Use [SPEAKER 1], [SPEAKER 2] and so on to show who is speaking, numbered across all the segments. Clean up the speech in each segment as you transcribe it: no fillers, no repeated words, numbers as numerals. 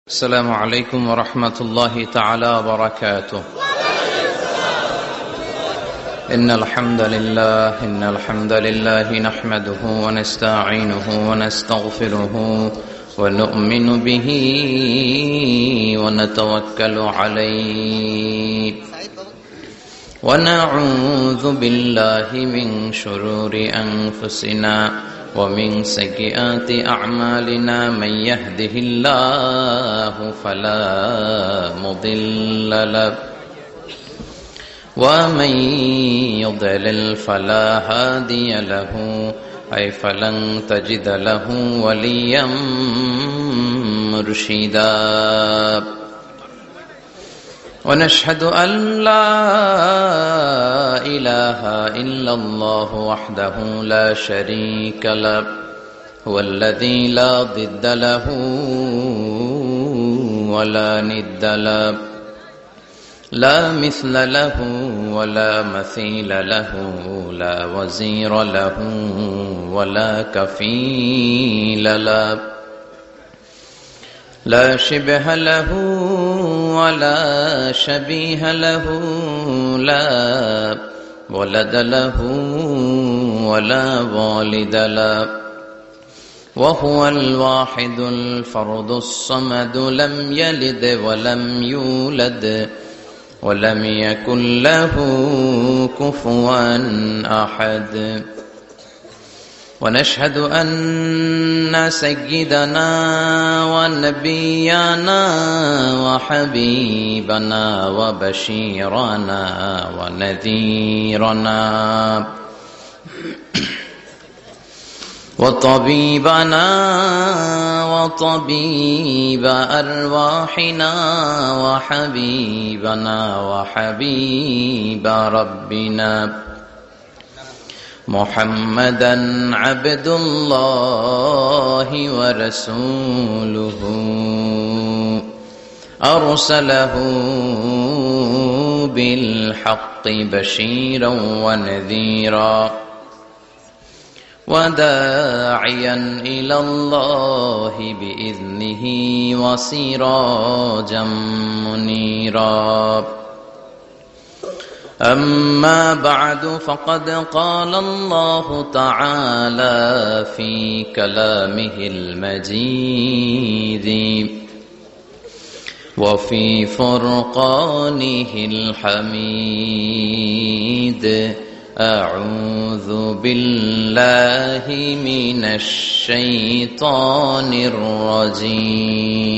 [SPEAKER 1] السلام عليكم ورحمة الله تعالى وبركاته. إن الحمد لله نحمده ونستعينه ونستغفره ونؤمن به ونتوكل عليه ونعوذ بالله من شرور أنفسنا ومن سيئات أعمالنا من يهده الله فلا مضل له ومن يضلل فلا هادي له أي فلن تجد له وليا مرشدا ونشهد أن لا إله إلا الله وحده لا شريك له هو الذي لا ضد له ولا ند له لا مثل له ولا مثيل له لا وزير له ولا كفيل له لا شبه له ولا شبيه له لا ولد له ولا والد له وهو الواحد الفرد الصمد لم يلد ولم يولد ولم يكن له كفوا أحد ونشهد أن سيدنا ونبينا وحبيبنا وبشيرنا ونذيرنا وطبيبنا وطبيب أرواحنا وحبيبنا وحبيب ربنا محمدا عبد الله ورسوله أرسله بالحق بشيرا ونذيرا وداعيا إلى الله بإذنه وسراجا منيرا أما بعد فقد قال الله تعالى في كلامه المجيد وفي فرقانه الحميد أعوذ بالله من الشيطان الرجيم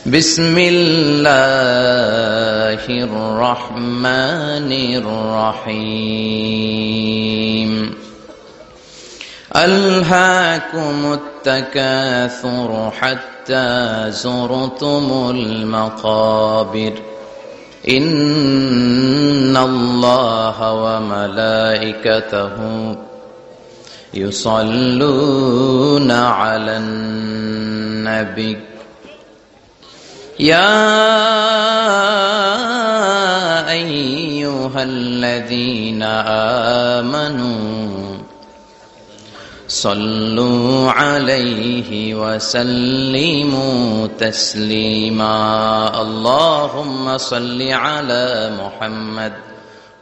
[SPEAKER 1] بسم الله الرحمن الرحيم ألهاكم التكاثر حتى زرتم المقابر إن الله وملائكته يصلون على النبي يا أيها الذين آمنوا صلوا عليه وسلموا تسليما اللهم صل على محمد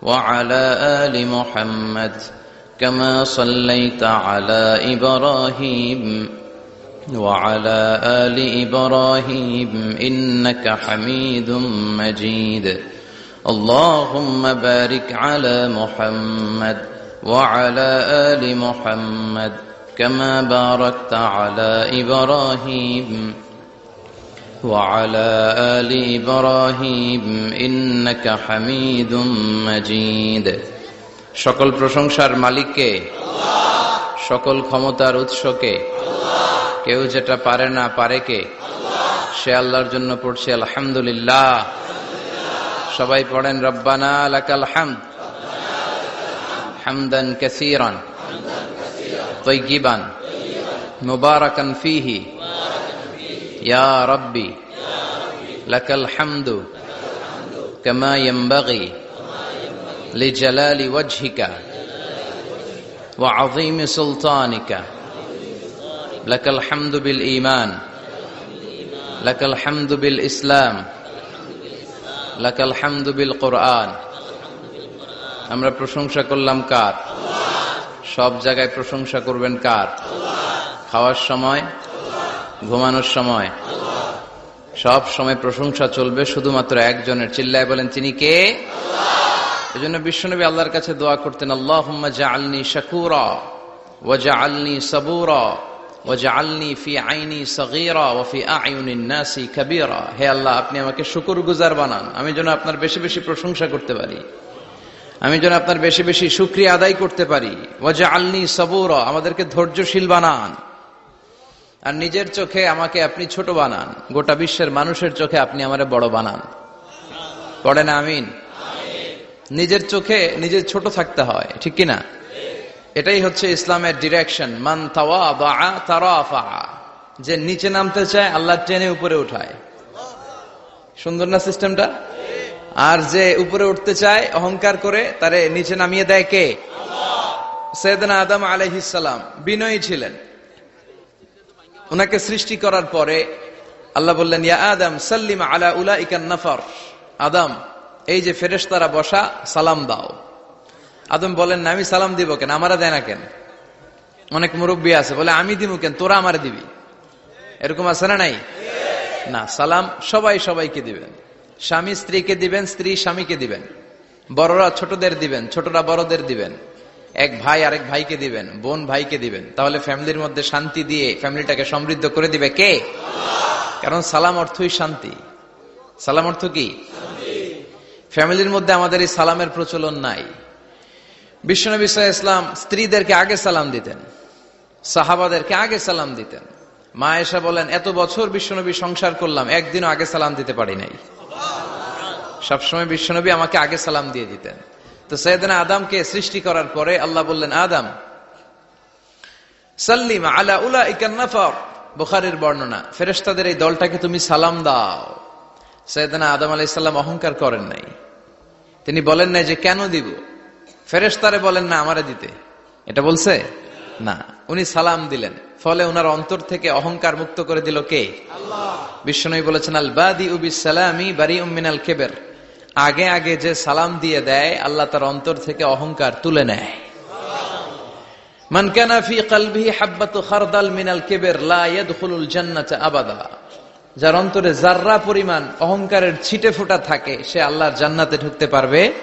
[SPEAKER 1] وعلى آل محمد كما صليت على إبراهيم وعلى آل إبراهيم إنك حميد مجيد اللهم بارك على محمد وعلى آل محمد كما باركت على إبراهيم وعلى آل إبراهيم إنك حميد مجيد সকল প্রশংসার মালিককে আল্লাহ সকল ক্ষমতার উৎসকে আল্লাহ কেউ যেটা পারে না পারে কে আল্লাহ সে আল্লাহর জন্য পড়ছি আলহামদুলিল্লাহ সবাই পড়েন রব্বানা লাকাল হামদ حمدا كثيرا طيبا مباركا فيه يا ربي لك الحمد كما ينبغي لجلال وجهك وعظيم سلطانك لك الحمد بالإيمان লাকাল হামদু বিল ইসলাম, লাকাল হামদু বিল কোরআন। আমরা প্রশংসা করলাম কার? সব জায়গায় প্রশংসা করবেন কার? খাওয়ার সময়, ঘুমানোর সময়, সব সময় প্রশংসা চলবে শুধুমাত্র একজনের। চিল্লায় বলেন তিনি কে? এজন্য বিশ্বনবী আল্লাহর কাছে দোয়া করতেন, আল্লাহুম্মা জাআলনি শাকুরা ওয়া জাআলনি সাবুরা ওয়া জাআলনি ফি আইনি সগীরা ওয়া ফি আ'য়ুনিন নাসি কাবীরা। হে আল্লাহ, আপনি আমাকে শুকরগুজার বানান, আমি যেন আপনার বেশি বেশি প্রশংসা করতে পারি, আমি যেন আপনার বেশি বেশি শুকরিয়া আদায় করতে পারি। ওয়া জাআলনি সাবুরা, আমাদেরকে ধৈর্যশীল বানান। আর নিজের চোখে আমাকে আপনি ছোট বানান, গোটা বিশ্বের মানুষের চোখে আপনি আমারে বড় বানান। পড়েন আমিন। নিজের চোখে নিজের ছোট থাকতে হয়, ঠিক কিনা? এটাই হচ্ছে ইসলামের ডিরেকশন। মান তাওয়াদা তারাফা, যে নিচে নামতে চায় আল্লাহ টেনে উপরে উঠায়। সুন্দর না সিস্টেমটা? আর যে উপরে উঠতে চায় অহংকার করে, তারে নিচে নামিয়ে দেয় কে? সাইয়েদনা আদম আলাইহিস সালাম বিনয়ী ছিলেন। উনাকে সৃষ্টি করার পরে আল্লাহ বললেন, ইয়া আদম সাল্লিম আলা উলাইকান নাফার। আদম, এই যে ফেরেশতারা বসা, সালাম দাও। আদম বলেন, না, আমি সালাম দিব কেন? আমারা দেয় না কেন? অনেক মুরব্বী আছে বলে, আমি দিব কেন, তোরা আমারে দিবি। এরকম আছে না নাই? না, সালাম সবাই সবাইকে দিবেন। স্বামী স্ত্রীকে দিবেন, স্ত্রী স্বামীকে দিবেন, বড়রা ছোটদের দিবেন, ছোটরা বড়দের দিবেন, এক ভাই আরেক ভাইকে দিবেন, বোন ভাইকে দিবেন। তাহলে ফ্যামিলির মধ্যে শান্তি দিয়ে ফ্যামিলিটাকে সমৃদ্ধ করে দিবে কে? কারণ সালাম অর্থই শান্তি। সালাম অর্থ কি? ফ্যামিলির মধ্যে আমাদের এই সালামের প্রচলন নাই। বিশ্বনবী সাল্লাল্লাহু আলাইহি ওয়াসাল্লাম স্ত্রীদেরকে আগে সালাম দিতেন, সাহাবাদেরকে আগে সালাম দিতেন। মা আয়েশা বলেন, এত বছর বিশ্বনবী সংসার করলাম, একদিনও আগে সালাম দিতে পারি নাই। সবসময় বিশ্বনবী আমাকে আগে সালাম দিয়ে দিতেন। তো সাইয়েদনা আদমকে সৃষ্টি করার পরে আল্লাহ বললেন, আদম সাল্লিম আলা উলাইকান নাফার। বুখারীর বর্ণনা, ফেরেশতাদের এই দলটাকে তুমি সালাম দাও। সাইয়েদনা আদম আলাইহিস সালাম অহংকার করেন নাই। তিনি বলেন নাই যে কেন দিব। ফেরেশতারে বলেন না আমারে দিতে, এটা বলছে না। উনি সালাম দিলেন, ফলে উনার অন্তর থেকে অহংকার মুক্ত করে দিল কে? আল্লাহ। বিশ্বনবী বলেছেন, আল বাদিউ বিস সালামি বারিউম মিনাল কিবর। আগে আগে যে সালাম দিয়ে দেয়, আল্লাহ তার অন্তর থেকে অহংকার তুলে নেয়। মান কানা ফি কলবিহি হাববাতু খারদাল মিনাল কিবর লা ইয়াদখুলুল জান্নাতা আবাদা। যার অন্তরে যাররা পরিমাণ অহংকারের ছিটে ফোঁটা থাকে, সে আল্লাহর জান্নাতে ঢুকতে পারবে না।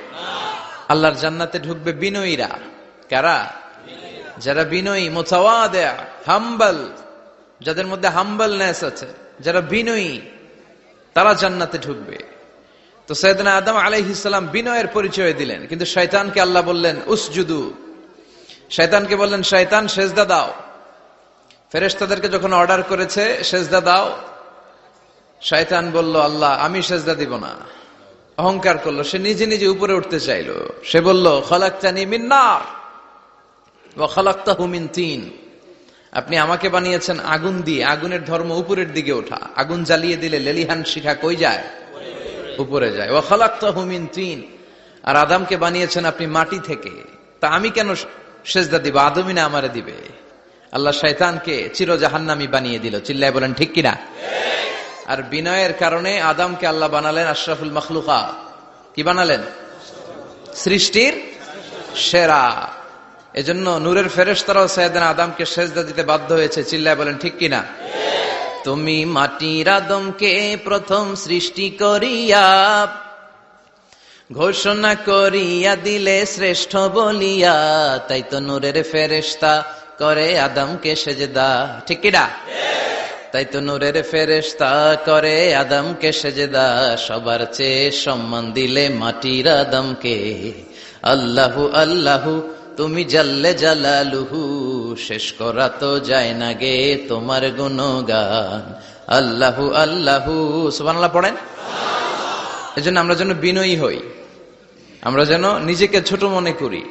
[SPEAKER 1] আল্লাহর জান্নাতে ঢুকবে বিনয়ীরা। কারা? যারা বিনয়ী, মুতাওয়াদি, হাম্বল, যাদের মধ্যে হাম্বলনেস আছে, যারা বিনয়ী, তারা জান্নাতে ঢুকবে। তো সাইয়েদনা আদম আলাইহিস সালাম বিনয়ের পরিচয় দিলেন, কিন্তু শয়তানকে আল্লাহ বললেন উসজুদু। শয়তানকে বললেন, শয়তান সেজদা দাও। ফেরেশতাদেরকে যখন অর্ডার করেছে সেজদা দাও, শয়তান বলল, আল্লাহ আমি সেজদা দিব না। অহংকার করলো, সে নিজে নিজে উপরে উঠতে চাইলো। সে বলল, খালাকতানি মিন নার ওয়া খালাকতাহু মিন তিন। আপনি আমাকে বানিয়েছেন আগুন দিয়ে, আগুনের ধর্ম উপরের দিকে ওঠা। আগুন জ্বালিয়ে দিলে লেলিহান শিখা কই যায়? উপরে যায়। ওয়া খালাকতাহু মিন তিন। আর আদমকে বানিয়েছেন আপনি মাটি থেকে, তা আমি কেন সেজদা দিব? আদমই না আমারে দিবে। আল্লাহ শয়তানকে চির জাহান্নামী বানিয়ে দিল। চিল্লায় বলেন ঠিক কিনা? আর বিনয়ের কারণে আদমকে আল্লাহ বানালেন আশরাফুল মাখলুকাত। কি বানালেন? সৃষ্টির সেরা। এজন্য নূরের ফেরেশতারাও সাইয়েদনা আদমকে সেজদা দিতে বাধ্য হয়েছে। চিল্লায় বলেন ঠিক কিনা? তুমি মাটির আদমকে প্রথম সৃষ্টি করিয়া ঘোষণা করিয়া দিলে শ্রেষ্ঠ বলিয়া, তাই তো নূরের ফেরেশতা করে আদমকে সেজদা। ঠিক কিনা? তাই তো নূরের ফেরেশতা করে আদমকে সেজদা। সবার চেয়ে সম্মান দিলে মাটির আদমকে। আল্লাহু আল্লাহু তুমি জাল্লে জালালুহু, শেষ করা তো যায় না গে তোমার গুণগান। আল্লাহু আল্লাহু, সুবহানাল্লাহ পড়েন। এজন্য আমরা যেন বিনয়ী হই, আমরা যেন নিজেকে ছোট মনে করি।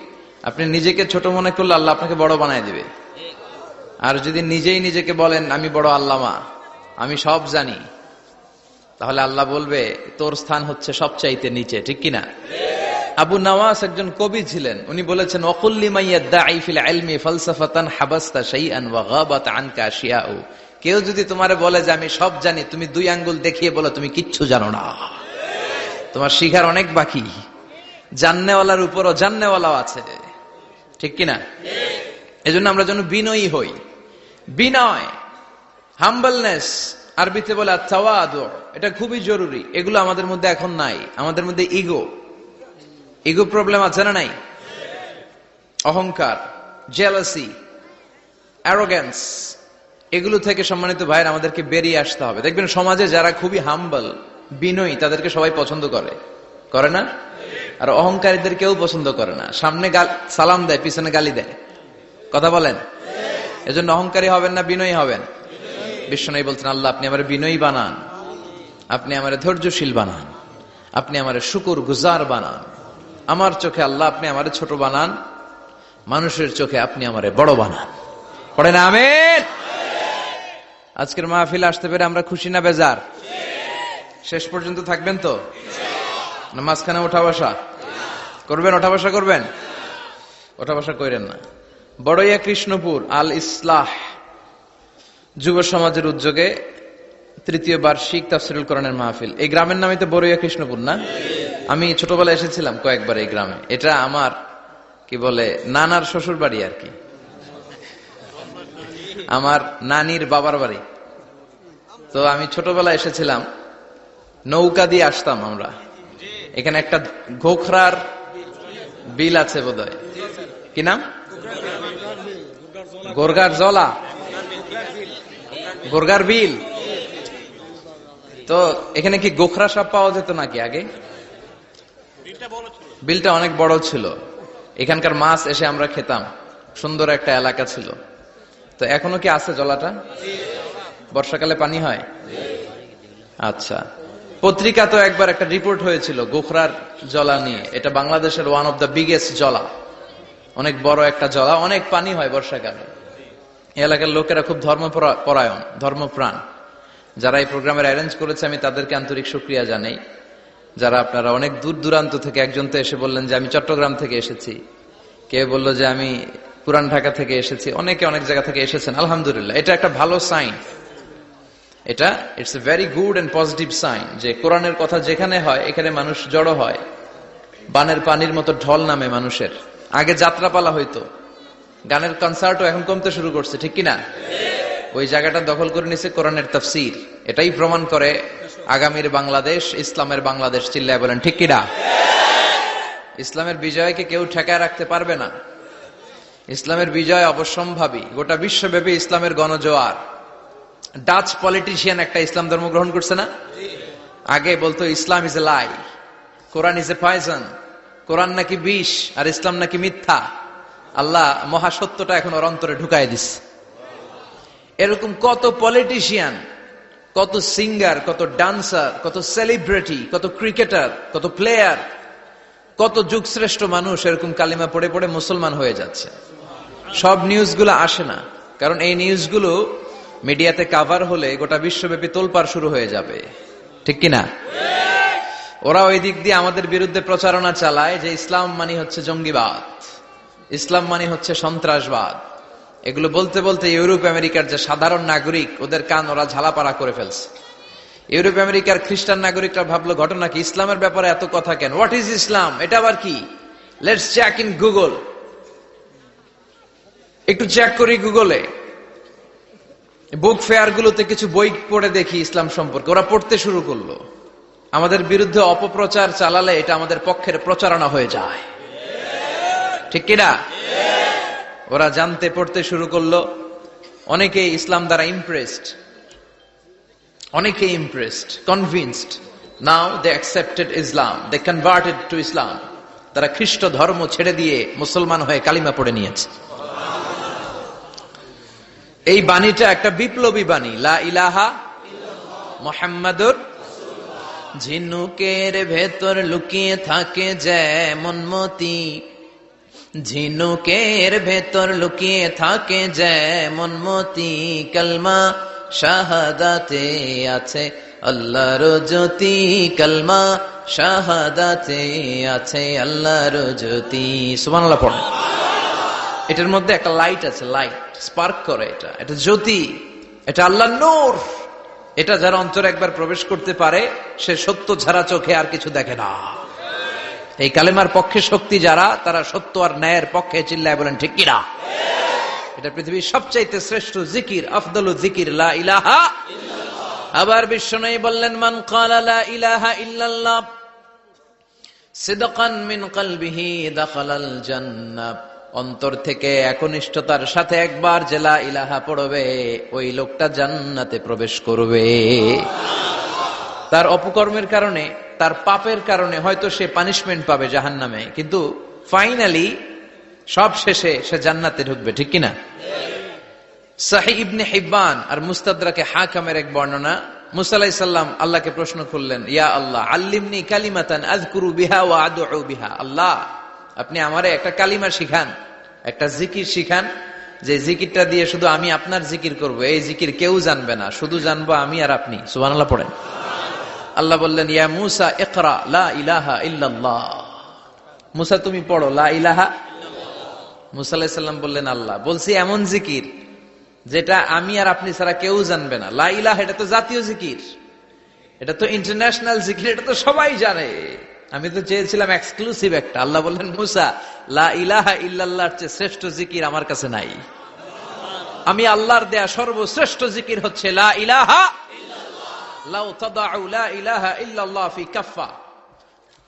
[SPEAKER 1] আপনি নিজেকে ছোট মনে করলে আল্লাহ আপনাকে বড় বানায় দিবে। আর যদি নিজেই নিজেকে বলেন আমি বড় আল্লামা, আমি সব জানি, তাহলে আল্লাহ বলবে তোর স্থান হচ্ছে সবচাইতে নিচে। ঠিক কিনা? আবু নওয়াস একজন কবি ছিলেন। উনি বলেছেন, ওয়াকুল্লি মাইয়াদ্দাঈ ফিল ইলমি ফালসাফাতান হাবাসতা শাইআন ওয়া গাবাত আনকা আশিয়াউ। কেউ যদি তোমারে বলে যে আমি সব জানি, তুমি 2 আঙ্গুল দেখিয়ে বলো তুমি কিচ্ছু জানো না। তোমার শিখার অনেক বাকি। জাননেওয়ালার উপরও জাননেওয়ালাও আছে, ঠিক কিনা? এজন্য আমরা যেন বিনয়ী হই। বিনয়, হাম্বলনেস, আরবিতে বলে আত-তাওয়াদু, এটা খুবই জরুরি। এগুলো আমাদের মধ্যে এখন নাই। আমাদের মধ্যে ইগো প্রবলেম আছে না নাই? অহংকার, জেলাসি, অ্যারোগ্যান্স, এগুলো থেকে সম্মানিত ভাইয়ের আমাদেরকে বেরিয়ে আসতে হবে। দেখবেন সমাজে যারা খুবই হাম্বল, বিনয়ী, তাদেরকে সবাই পছন্দ করে না? আর অহংকারীদের কেউ পছন্দ করে না। সামনে সালাম দেয়, পিছনে গালি দেয়। কথা বলেন? এজন্য অহংকারী হবেন না বিনয়ী হবেন? বিশ্বনবী বলছেন, আল্লাহ আপনি আমারে বিনয়ী বানান, আপনি আমারে ধৈর্যশীল বানান, আপনি আমারে শুকর গুজার বানান। আমার চোখে আল্লাহ আপনি আমারে ছোট বানান, মানুষের চোখে আপনি আমারে বড় বানান। পড়েন আমিন। আজকের মাহফিলে আসতে পেরে আমরা খুশি না বেজার? শেষ পর্যন্ত থাকবেন তো? না মাঝখানে ওঠা বসা করবেন? ওঠা বসা করবেন? ওঠা বসা করেন না। বড়ইয়া কৃষ্ণপুর আল ইসলাহ যুব সমাজের উদ্যোগে 3য় বার্ষিক তাফসীরুল কোরআনের মাহফিল। এই গ্রামের নামই তো বড়ইয়া কৃষ্ণপুর না? আমি ছোটবেলায় এসেছিলাম কয়েকবার এই গ্রামে। এটা আমার কি বলে নানার শ্বশুর বাড়ি আর কি, আমার নানির বাবার বাড়ি। তো আমি ছোটবেলায় এসেছিলাম, নৌকা দিয়ে আসতাম আমরা। এখানে একটা গোখরার বিল আছে বোধহয়, কি নাম? গোরগার জলা, গোরগার বিল। তো এখানে কি গোখরা সাপ পাওয়া যেত নাকি আগে? বিলটা অনেক বড় ছিল, এখানকার মাছ এসে আমরা খেতাম। সুন্দর একটা এলাকা ছিল। তো এখনো কি আছে জলাটা? বর্ষাকালে পানি হয়? আচ্ছা, পত্রিকা তো একবার একটা রিপোর্ট হয়েছিল গোখরার জলা নিয়ে। এটা বাংলাদেশের ওয়ান অফ দ্য বিগেস্ট জলা, অনেক বড় একটা জলা, অনেক পানি হয় বর্ষাকালে। এলাকার লোকেরা খুব ধর্মপরায়ণ, ধর্মপ্রাণ। যারা এই প্রোগ্রামের অ্যারেঞ্জ করেছে আমি তাদেরকে আন্তরিক শুকরিয়া জানাই। যারা আপনারা অনেক দূর দূরান্ত থেকে, একজন তো এসে বললেন যে আমি চট্টগ্রাম থেকে এসেছি, কেউ বললো যে আমি পুরান ঢাকা থেকে এসেছি, অনেকে অনেক জায়গা থেকে এসেছেন। আলহামদুলিল্লাহ, এটা একটা ভালো সাইন। এটা it's a very good and positive sign যে কোরআনের কথা যেখানে হয় এখানে মানুষ জড়ো হয়। বানের পানির মতো ঢল নামে মানুষের। আগে যাত্রাপালা হইতো, গানের কনসার্টও এখন কমতে শুরু করছে, ঠিক কিনা? ওই জায়গাটা দখল করে নিছে কোরআনের তাফসীর। এটাই প্রমাণ করে আগামীর বাংলাদেশ ইসলামের বাংলাদেশ। চিল্লায় বলেন ঠিক কিনা? ইসলামের বিজয়কে কেউ ঠেকায় রাখতে পারবে না। ইসলামের বিজয় অবশ্যম্ভাবী। গোটা বিশ্বব্যাপী ইসলামের গণজোয়ার। ডাচ পলিটিশিয়ান একটা ইসলাম ধর্ম গ্রহণ করছে না? আগে বলতো Islam is a lie, Quran is a poison. কোরআন নাকি বিষ আর ইসলাম নাকি মিথ্যা। আল্লাহ মহাসত্যটা এখন ওর অন্তরে ঢুকাই দিচ্ছে। এরকম কত পলিটিশিয়ান, কত সিঙ্গার, কত ডান্সার, কত সেলিব্রিটি, কত ক্রিকেটার, কত প্লেয়ার, কত যুগশ্রেষ্ঠ মানুষ এরকম কালিমা পড়ে পড়ে মুসলমান হয়ে যাচ্ছে। সব নিউজগুলো আসে না, কারণ এই নিউজগুলো মিডিয়াতে কাভার হলে গোটা বিশ্বব্যাপী তোলপাড় শুরু হয়ে যাবে, ঠিক কিনা? ওরা ওই দিক দিয়ে আমাদের বিরুদ্ধে প্রচারণা চালায় যে ইসলাম মানে হচ্ছে জঙ্গিবাদ, ইসলাম মানে হচ্ছে সন্ত্রাসবাদ। এগুলো বলতে বলতে ইউরোপ আমেরিকার যে সাধারণ নাগরিক, ওদের কান ওরা ঝালাপাড়া করে ফেলছে। ইউরোপ আমেরিকার খ্রিস্টান নাগরিকরা ভাবলো ঘটনা কি, ইসলামের ব্যাপারে এত কথা কেন? What is Islam? এটা আবার কি? Let's check in Google. একটু চেক করি গুগলে, বুক ফেয়ার গুলোতে কিছু বই পড়ে দেখি ইসলাম সম্পর্কে। ওরা পড়তে শুরু করলো। আমাদের বিরুদ্ধে অপপ্রচার চালালে এটা আমাদের পক্ষের প্রচারণা হয়ে যায়, ঠিক কিনা? ওরা জানতে পড়তে শুরু করলো। অনেকে ইসলাম দ্বারা ইমপ্রেসড, অনেকে impressed, convinced. Now they accepted Islam, they converted to Islam. তারা খ্রিস্ট ধর্ম ছেড়ে দিয়ে মুসলমান হয়ে কালিমা পড়ে নিয়েছে। এই বাণীটা একটা বিপ্লবী বাণী, লা ইলাহা মুহাম্মাদুর। ঝিনুকের ভেতর লুকিয়ে থাকে যেমন মতি, ঝিনুকের ভেতর লুকিয়ে থাকে যেমন মতি, কালমা শাহাদাতে আছে আল্লাহর জ্যোতি, কালমা শাহাদাতে আছে আল্লাহর জ্যোতি। সুবহানাল্লাহ পড়ে। এটার মধ্যে একটা লাইট আছে, লাইট স্পার্ক করে, এটা জ্যোতি। এটা আল্লাহর নূর। এটা যারা অন্তরে একবার প্রবেশ করতে পারে সে সত্য ছাড়া চোখে আর কিছু দেখে না। এই কালেমার পক্ষে শক্তি যারা, তারা সত্য আর ন্যায়ের পক্ষে চিল্লায় বলেন ঠিক কিনা। এটা পৃথিবীর সবচাইতে শ্রেষ্ঠ জিকির, আফদলু জিকির লা ইলাহা ইল্লাল্লাহ। আবার বিশ্বনবী বললেন, মান ক্বালা লা ইলাহা ইল্লাল্লাহ সিদকান মিন কলবিহি দাখালাল জান্নাহ। অন্তর থেকে একনিষ্ঠতার সাথে একবার যে লা ইলাহা পড়বে, ওই লোকটা জান্নাতে প্রবেশ করবে। তার অপকর্মের কারণে, তার পাপের কারণে হয়তো সে পানিশমেন্ট পাবে জাহান্নামে, কিন্তু ফাইনালি সব শেষে সে জান্নাতে ঢুকবে, ঠিক কিনা। সহিহ ইবনে হিব্বান আর মুস্তাদরাকে হাকিমের এক বর্ণনা, মুসা আলাইহিস সালাম আল্লাহকে প্রশ্ন করলেন, ইয়া আল্লাহ আল্লিমনি কালিমাতান আযকুরু বিহা ওয়া আদউ বিহা। আল্লাহ, আপনি আমারে একটা কালিমা শিখান, একটা জিকির শিখান, যে জিকিরটা দিয়ে শুধু আমি আপনার জিকির করব। এই জিকির কেউ জানবে না, শুধু জানবো আমি আর আপনি। সুবহানাল্লাহ পড়েন। আল্লাহ বললেন, ইয়া মুসা ইকরা লা ইলাহা ইল্লাল্লাহ। মুসা তুমি পড়ো লা ইলাহা। মুসা আলাইহিস সালাম বললেন, আল্লাহ বলছি এমন জিকির যেটা আমি আর আপনি ছাড়া কেউ জানবে না। লা ইলাহা এটা তো জাতীয় জিকির, এটা তো ইন্টারন্যাশনাল জিকির, এটা তো সবাই জানে। আমি তো চেয়েছিলাম এক্সক্লুসিভ একটা। আল্লাহ বললেন, মুসা লা ইলাহা ইল্লাল্লাহর চেয়ে শ্রেষ্ঠ জিকির আমার কাছে নাই। আমি আল্লাহর দেয়া সর্বশ্রেষ্ঠ জিকির হচ্ছে লা ইলাহা ইল্লাল্লাহ। লাউ তাদাউ লা ইলাহা ইল্লাল্লাহ ফি কাফফা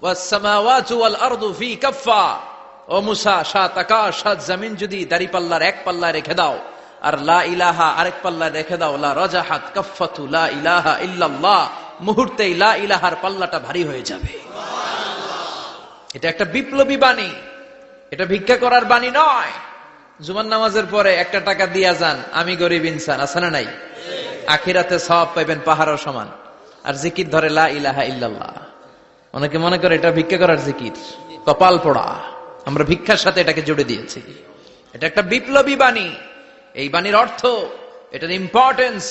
[SPEAKER 1] ওয়াস সামাওয়াতু ওয়াল আরদু ফি কাফফা। ও মুসা, সাত আকাশ সাত জমিন যদি দাঁড়িপাল্লার এক পাল্লা রেখে দাও আর লা ইলাহা আরেক পাল্লা রেখে দাও, লা রাজাহাত কাফফাতু লা ইলাহা ইল্লাল্লাহ, মুহূর্তেই লা ইলাহার পাল্লাটা ভারী হয়ে যাবে। এটা একটা বিপ্লবী বাণী, এটা ভিক্ষা করার বাণী নয়। জুমার নামাজের পরে একটা টাকা দিয়া যান, আমি গরিব ইনসান, আছে না নাই? আখিরাতে সওয়াব পাইবেন পাহাড়ের সমান। আর জিকির ধরে লা ইলাহা ইল্লাল্লাহ। অনেকে মনে করে এটা ভিক্ষা করার জিকির, কপাল পোড়া। আমরা ভিক্ষার সাথে এটাকে জুড়ে দিয়েছি। এটা একটা বিপ্লবী বাণী। এই বাণীর অর্থ, এটার ইম্পর্টেন্স,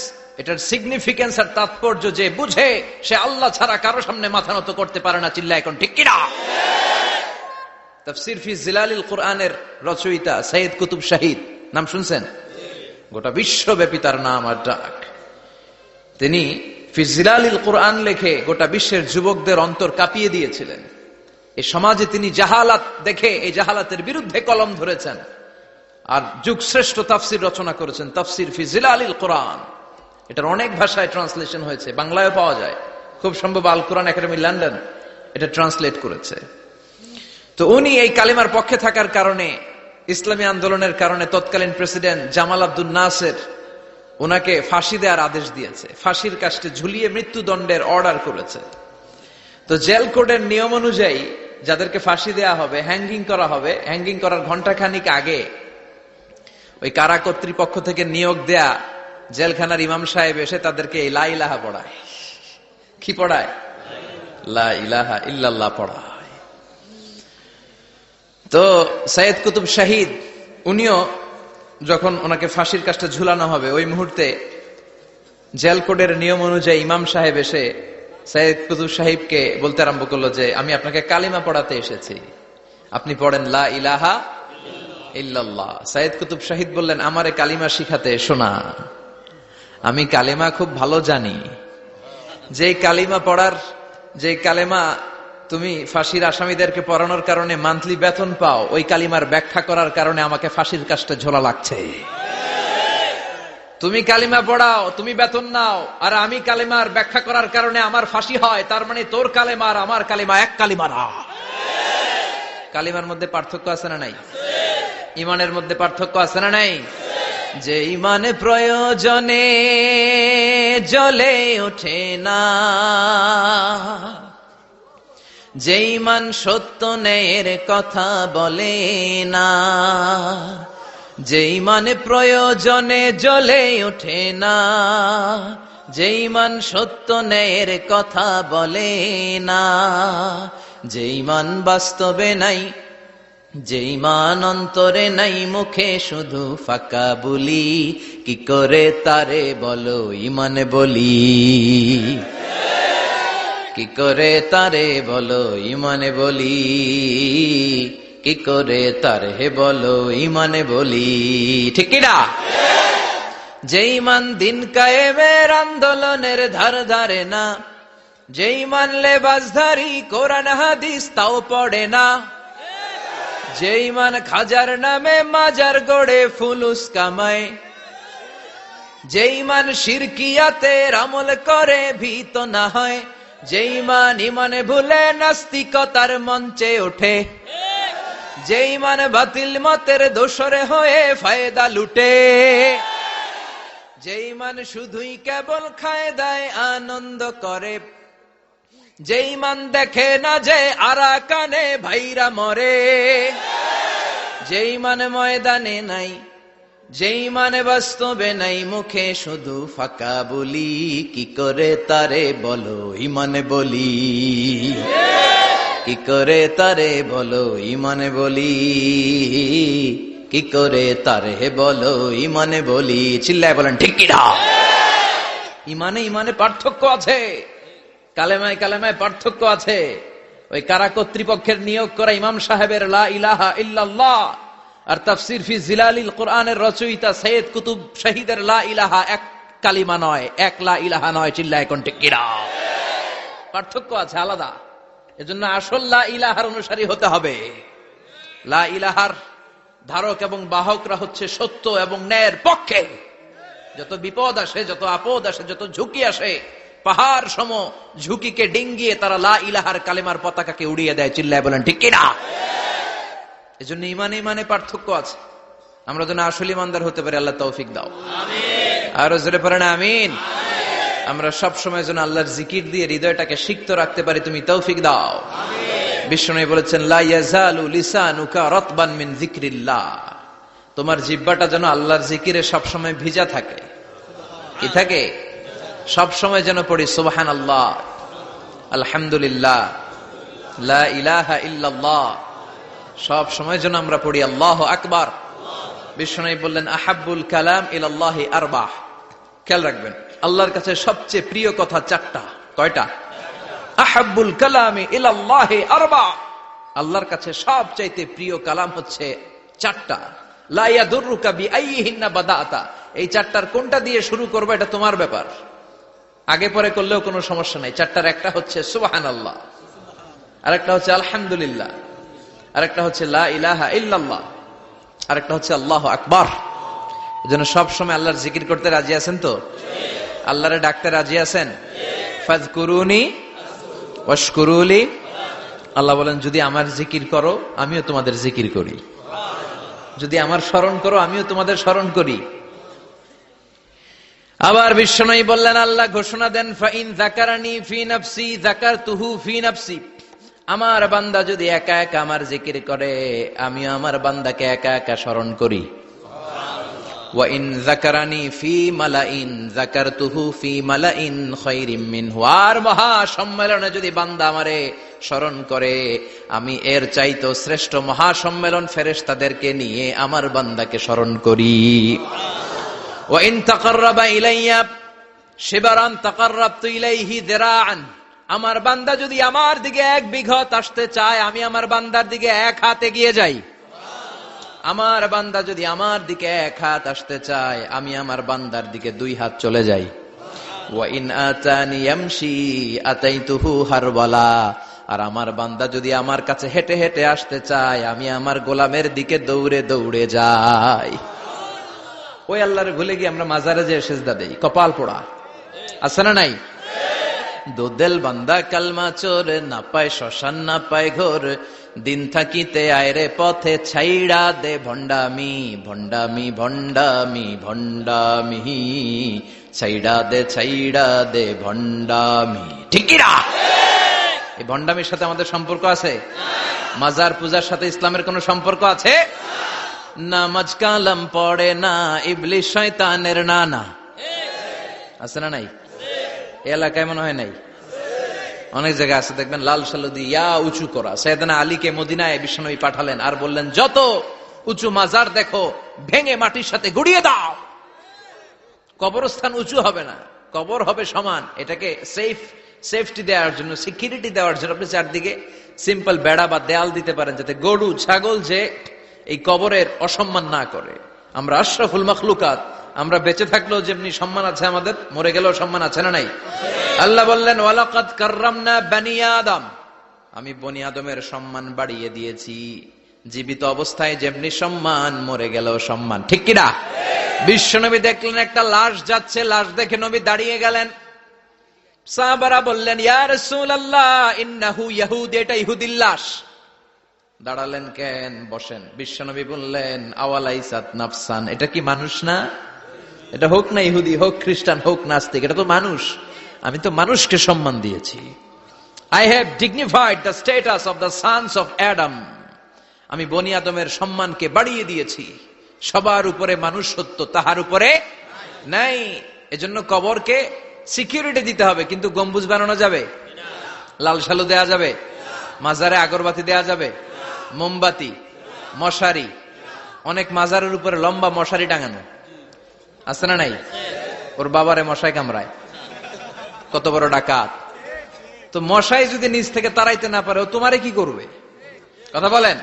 [SPEAKER 1] এটার সিগনিফিকেন্স আর তাৎপর্য যে বুঝে, সে আল্লাহ ছাড়া কারো সামনে মাথা নত করতে পারে না। চিল্লা এখন ঠিক কিনা। তাফসীর ফি জিলালিল কুরআনের রচয়িতা সৈয়দ কুতুব শাহিদ, নাম শুনছেন? গোটা বিশ্বব্যাপী তার নাম আর ডাক। তিনি ফি জিলালিল কুরআন লেখে গোটা বিশ্বের যুবকদের অন্তর কাঁপিয়ে দিয়েছিলেন। এই সমাজে তিনি জাহালাত দেখে এই জাহালাতের বিরুদ্ধে কলম ধরেছেন আর যুগশ্রেষ্ঠ তাফসীর রচনা করেছেন, তাফসীর ফি জিলালিল কুরআন। এটার অনেক ভাষায় ট্রান্সলেশন হয়েছে, বাংলায়ও পাওয়া যায়। খুব সম্ভব আল কোরআন একাডেমি লন্ডন এটা ট্রান্সলেট করেছে। তো উনি এই কালিমার পক্ষে থাকার কারণে, ইসলামী আন্দোলনের কারণে তৎকালীন প্রেসিডেন্ট জামাল আব্দুল নাসের ওনাকে ফাঁসি দেওয়ার আদেশ দিয়েছে, ফাঁসির কাস্টে ঝুলিয়ে মৃত্যুদণ্ডের অর্ডার করেছে। তো জেল কোডের নিয়ম অনুযায়ী যাদেরকে ফাঁসি দেয়া হবে, হ্যাঙ্গিং করা হবে, হ্যাঙ্গিং করার ঘন্টাখানিক আগে ওই কারা কর্তৃপক্ষ থেকে নিয়োগ দেয়া জেলখানার ইমাম সাহেব এসে তাদেরকে লা ইলাহা পড়ায়। কি পড়ায়? লা ইলাহা ইল্লাল্লাহ পড়ায়। তো সৈয়দ কুতুব শাহিদ উনিও যখন ওনাকে ফাঁসির কাস্টে ঝুলানো হবে, ওই মুহূর্তে জেল কোডের নিয়ম অনুযায়ী ইমাম সাহেব এসে সৈয়দ কুতুব সাহিবকে বলতে আরম্ভ করলো যে, আমি আপনাকে কালিমা পড়াতে এসেছি, আপনি পড়েন লা ইলাহা ইল্লাল্লাহ। সৈয়দ কুতুব শাহিদ বললেন, আমারে কালিমা শিখাতে এসো না, আমি কালিমা খুব ভালো জানি। যে কালিমা পড়ার, যে কালিমা তুমি ফাঁসির আসামিদেরকে পড়ানোর কারণে মান্থলি বেতন পাও, ওই কালিমার ব্যাখ্যা করার কারণে আমাকে ফাঁসির কাস্টে ঝোলা লাগছে। তুমি কালিমা পড়াও, তুমি বেতন নাও, আর আমি কালিমার ব্যাখ্যা করার কারণে আমার ফাঁসি হয়। তার মানে তোর কালিমা আর আমার কালিমা এক কালিমা না। কালিমার মধ্যে পার্থক্য আছে না নাই? ইমানের মধ্যে পার্থক্য আছে না নাই? যে ইমানে প্রয়োজনে জ্বলে ওঠে না, যে ইমান সত্য ন্যায়ের কথা বলে না, যে ইমানে প্রয়োজনে জ্বলে ওঠে না, যে ইমান সত্য ন্যায়ের কথা বলে না, যে ইমান বাস্তবে নাই, যে ইমান অন্তরে নাই, মুখে শুধু ফাঁকা বলি, কি করে তারে বলো ইমানে বলি, কি করে তারে বলো ইমানে বলি, কি করে তারে বলো ইমানে বলি। ঠিক কিনা? যে ইমান দিন কায়েমের আন্দোলনের ধার ধারে না, যে ইমান লেবাসধারী কোরআন হাদিস তাও পড়ে না, যে ইমান খাজার নামে মাজার গড়ে ফুলুস কামায়, যে ইমান শিরকিয়াতের আমল করে ভীত না হয়, যে ইমান ইমানে ভুলে নাস্তিকতার মঞ্চে ওঠে, যে ইমান বাতিল মতের দোসরে হয়ে ফায়দা লুটে, যে ইমান শুধুই কেবল খায় দেয় আনন্দ করে, যে ইমান দেখে না যে আরাকানে ভাইরা মরে, যে ইমান ময়দানে নাই, যে ইমানে বাস্তবে নাই, মুখে শুধু ফাঁকা বলি, কি করে তারে বলো ইমানে বলি, কি করে তারে বলো ইমানে বলি, কি করে তারে বলো ইমানে বলি। চিল্লায় বলেন ঠিক কি না? ইমানে ইমানে পার্থক্য আছে, কালেমায় কালেমায় পার্থক্য আছে। ওই কারা কর্তৃপক্ষের নিয়োগ করা ইমাম সাহেবের লা ইলাহা ইল্লাল্লাহ আর তাফসির ফি জিলালিল কোরআনের রচয়িতা সৈয়দ কুতুব শহীদের লা ইলাহা এক কালিমা নয়, এক লা ইলাহা নয়। চিল্লায় কোন ঠিক কি না? পার্থক্য আছে, আলাদা। এজন্য আসল লা ইলাহার অনুসারী হতে হবে। লা ইলাহার ধারক এবং বাহকরা হচ্ছে সত্য এবং ন্যায়ের পক্ষে। যত বিপদ আসে, যত আপদ আসে, যত ঝুঁকি আসে, পাহাড় সম ঝুঁকিকে ডিঙ্গিয়ে তারা লা ইলাহার কালেমার পতাকাকে উড়িয়ে দেয়। চিল্লায় বলেন ঠিক কিনা? এজন্য ইমানে ইমানে পার্থক্য আছে। আমরা যেন আসল ইমানদার হতে পারি, আল্লাহ তৌফিক দাও। আরো জোরে পড়েন আমিন। আমরা সব সময় যেন আল্লাহর জিকির দিয়ে হৃদয়টাকে সিক্ত রাখতে পারি, তুমি তৌফিক দাও। বিষ্ণু বলেছেন লা ইয়াজালু লিসানুকা রাতবান মিন যিকরিল্লাহ, তোমার জিহ্বাটা যেন আল্লাহর জিকিরে সব সময় ভিজা থাকে। কি থাকে? সব সময় যেন পড়ি সুবহানাল্লাহ, আলহামদুলিল্লাহ, লা ইলাহা ইল্লাল্লাহ। সব সময় যেন আমরা পড়ি আল্লাহু আকবার। বিষ্ণু বললেন আহাব্বুল কালাম ইলাল্লাহি আরবাহ। খেয়াল রাখবেন, আল্লাহর কাছে সবচেয়ে প্রিয় কথা চারটা। কয়টা? আহাব্বুল কালামি ইলাল্লাহি আরবাহ। আল্লাহর কাছে সবচাইতে প্রিয় কালাম হচ্ছে চারটা। লা ইয়াদুররুকা বিআইয়িহিন্না বাদাতা। এই চারটার কোনটা দিয়ে শুরু করবে এটা তোমার ব্যাপার, আগে পরে করলেও কোনো সমস্যা নাই। চারটার একটা হচ্ছে সুবহানাল্লাহ, আরেকটা হচ্ছে আলহামদুলিল্লাহ, আরেকটা হচ্ছে লা ইলাহা ইল্লাল্লাহ, আরেকটা হচ্ছে আল্লাহু আকবার। এজন্য সব সময় আল্লাহর জিকির করতে রাজি আছেন তো? আল্লাহরে ডাকতে রাজি আছেন? ফাযকুরুনি ওয়াশকুরুলি। আল্লাহ বলেন যদি আমার জিকির করো আমিও তোমাদের জিকির করি, যদি আমার স্মরণ করো আমিও তোমাদের স্মরণ করি। আবার বিশ্বনবী বললেন, আল্লাহ ঘোষণা দেন ফাইন যাকারানি ফি নাফসি যাকারতুহু ফি নাফসি। আমার বান্দা যদি একা একা আমার জিকির করে আমিও আমার বান্দাকে একা একা স্মরণ করি। ওয়া ইন যাকারানি ফি মালাইন যাকারতুহু ফি মালাইন খায়রিম মিনহু। আর মহা সম্মেলনে যদি বান্দা আমারে স্মরণ করে আমি এর চাইতো শ্রেষ্ঠ মহা সম্মেলন ফেরেশতাদেরকে নিয়ে আমার বান্দাকে স্মরণ করি। ওয়া ইন তাকাররাবা ইলাইয়া শিবরান তাকাররাবতু ইলাইহি যিরাআন। আমার বান্দা যদি আমার দিকে এক বিঘত আসতে চায় আমি আমার বান্দার দিকে এক হাত এগিয়ে যাই। আমার বান্দা যদি আমার দিকে এক হাত আসতে চায় আমি আমার বান্দার দিকে দুই হাত চলে যাই। ওয়া ইন আতানি ইয়ামশি আতাইতুহু হারওয়ালা। আর আমার বান্দা যদি আমার কাছে হেঁটে হেঁটে আসতে চায় আমি আমার গোলামের দিকে দৌড়ে দৌড়ে যাই। ওই আল্লাহরে ভুলে গিয়ে আমরা মাজারে যে সেজদা দেই, কপাল পোড়া। আছে না নাই? দোদেল বান্দা কালমা চোর, না পায় শ্মশান না পায় ঘোর, দিন থাকিতে আয়রে পথে ছাইড়া দে ভণ্ডামি ভণ্ডামি ভণ্ডামি ভণ্ডামি, ছাইড়া দে ভণ্ডামি। ঠিক না? এই ভণ্ডামির সাথে আমাদের সম্পর্ক আছে? মাজার পূজার সাথে ইসলামের কোন সম্পর্ক আছে? নামাজ কালাম পড়ে না ইবলিশ শয়তানের নানা। আছে না নাই? এলাকায় মনে হয় নাই, অনেক জায়গায় আছে দেখবেন লাল সালু দিয়ে ইয়া উঁচু করা। সাইয়েদনা আলীকে মদিনায় বিশ্বনবী পাঠালেন আর বললেন যত উঁচু মাজার দেখো ভেঙে মাটির সাথে গুড়িয়ে দাও। কবরস্থান উঁচু হবে না, কবর হবে সমান। এটাকে সেফটি দেওয়ার জন্য, সিকিউরিটি দেওয়ার জন্য আপনি চারদিকে সিম্পল বেড়া বা দেয়াল দিতে পারেন যাতে গরু ছাগল যে এই কবরের অসম্মান না করে। আমরা আশরাফুল মাখলুকাত, আমরা বেঁচে থাকলেও যেমনি সম্মান আছে আমাদের, মরে গেলেও সম্মান আছে না নাই? আল্লাহ বললেন ওয়ালাকাদ কাররামনা বানি আদম, আমি বনি আদমের সম্মান বাড়িয়ে দিয়েছি। জীবিত অবস্থায় যেমনি সম্মান, মরে গেলেও সম্মান, ঠিক কিনা? বিশ্বনবী দেখলেন একটা লাশ যাচ্ছে, লাশ দেখে নবী দাঁড়িয়ে গেলেন। সাহাবারা বললেন ইয়া রাসূলুল্লাহ ইন্নাহু ইয়াহুদ, এটা ইহুদির লাশ। দাঁড়ালেন কেন? বসেন। বিশ্বনবী বললেন আওয়ালাইসাত নাফসান, এটা কি মানুষ না? এটা হোক না ইহুদি, হোক খ্রিস্টান, হোক নাস্তিক, এটা তো মানুষ। আমি তো মানুষকে সম্মান দিয়েছি। I have dignified the status of the sons of Adam. আমি বনি আদমের সম্মানকে বাড়িয়ে দিয়েছি। সবার উপরে মানুষ সত্য, তাহার উপরে নাই। এজন্য কবরকে সিকিউরিটি দিতে হবে, কিন্তু গম্বুজ বানানো যাবে? লাল সালু দেয়া যাবে? মাজারে আগরবাতি দেয়া যাবে? মোমবাতি, মশারি, অনেক মাজারের উপরে লম্বা মশারি টাঙানো আছে না নাই? ওর বাবারে মশাই কামড়ায়, কত বড় ডাকাত। তো মশাই যদি নিজ থেকে তাড়াইতে না পারে, ও তোমারে কি করবে? কথা বলেন।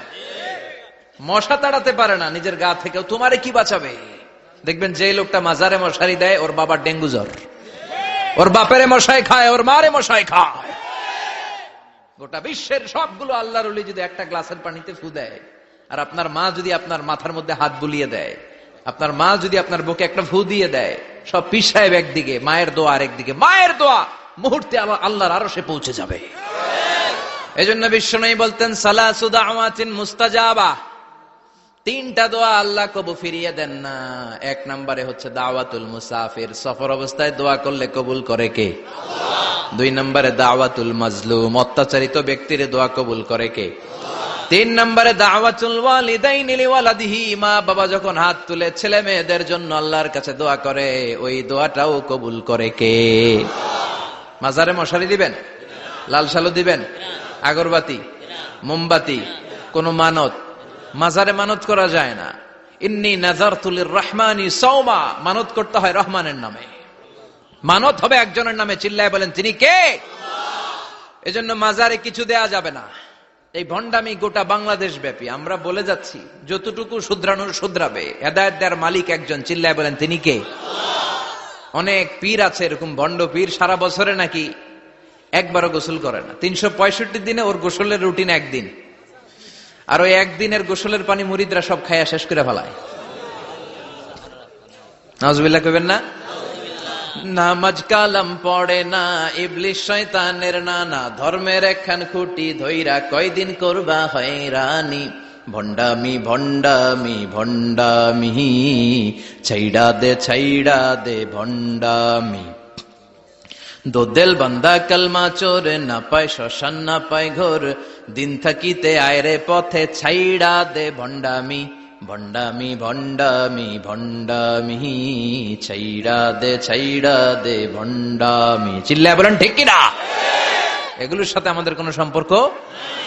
[SPEAKER 1] মশা তাড়াতে পারে না নিজের গা থেকে, তোমারে কি বাঁচাবে? দেখবেন যে লোকটা মাজারে মশারি দেয়, ওর বাবার ডেঙ্গু জ্বর, ওর বাপেরে মশাই খায়, ওর মারে মশাই খায়। গোটা বিশ্বের সবগুলো আল্লাহর ওলি যদি একটা গ্লাসের পানিতে ফু দেয়, আর আপনার মা যদি আপনার মাথার মধ্যে হাত বুলিয়ে দেয়, আপনার মা যদি আপনার বুকে একটা ফু দিয়ে দেয়, সব পীর সাহেব একদিকে, মায়ের দোয়া আরেকদিকে। মায়ের দোয়া মুহূর্তে আল্লাহর আরশে পৌঁছে যাবে। এজন্য বিশ্বনবী বলতেন সালাসু দাওয়াতিন মুস্তাজাবা, তিনটা দোয়া আল্লাহ কবুল ফিরিয়ে দেন না। এক নম্বরে হচ্ছে দাওয়াতুল মুসাফির, সফর অবস্থায় দোয়া করলে কবুল করে কে? আল্লাহ। দুই নম্বরে দাওয়াতুল মাজলুম, অত্যাচারিত ব্যক্তির দোয়া কবুল করে কে? তিন নম্বরে দাওয়াতুল ওয়ালিদাইনি লিওয়ালাদিহি, মা বাবা যখন হাত তুলে ছেলে মেয়েদের জন্য আল্লাহর কাছে দোয়া করে, ওই দোয়াটাও কবুল করে কে? মাজারে মশারি দিবেন? লাল সালু দিবেন? আগরবাতি, মোমবাতি, কোন মানত? মাজারে মানত করা যায় না। ইন্নী নাযারতু লিররহমানি সাওমা, মানত করতে হয় রহমানের নামে। মানত হবে একজনের নামে, চিল্লায় বলেন তিনি কে? আল্লাহ। এজন্য মাজারে কিছু দেয়া যাবে না। এই ভণ্ডামি গোটা বাংলাদেশ ব্যাপী। আমরা বলে যাচ্ছি যতটুকু শুধরানোর শুধরাবে। হেদায়েত দেওয়ার মালিক একজন, চিল্লায় বলেন তিনি কে? আল্লাহ। অনেক পীর আছে এরকম ভণ্ড পীর, সারা বছরে নাকি একবারও গোসল করে না। 365 দিনে ওর গোসলের রুটিন একদিন, আর ওই একদিনের গোসলের পানি মুরিদরা সব খাইয়া শেষ করে ফেলায়। নাউজুবিল্লাহ কইবেন না? নামাজ কালাম পড়ে না, ইবলিস শয়তানের নানা, ধর্মের একখান খুঁটি ধইরা কয়দিন করবা হয়রানি। ভণ্ডামি ভণ্ডামি ভণ্ডামি, ছাইড়া দে ভণ্ডামি। দোদেল বান্দা কালমা চোর, না পায় শ্মশান না পায় ঘোর, দিন থাকিতে আয়রে পথে ছাইড়া দে ভণ্ডামি। ভণ্ডামি ভণ্ডামি ভণ্ডামি, ছাইড়া দে ভণ্ডামি। চিল্লায় বলেন ঠিক কিনা? এগুলোর সাথে আমাদের কোনো সম্পর্ক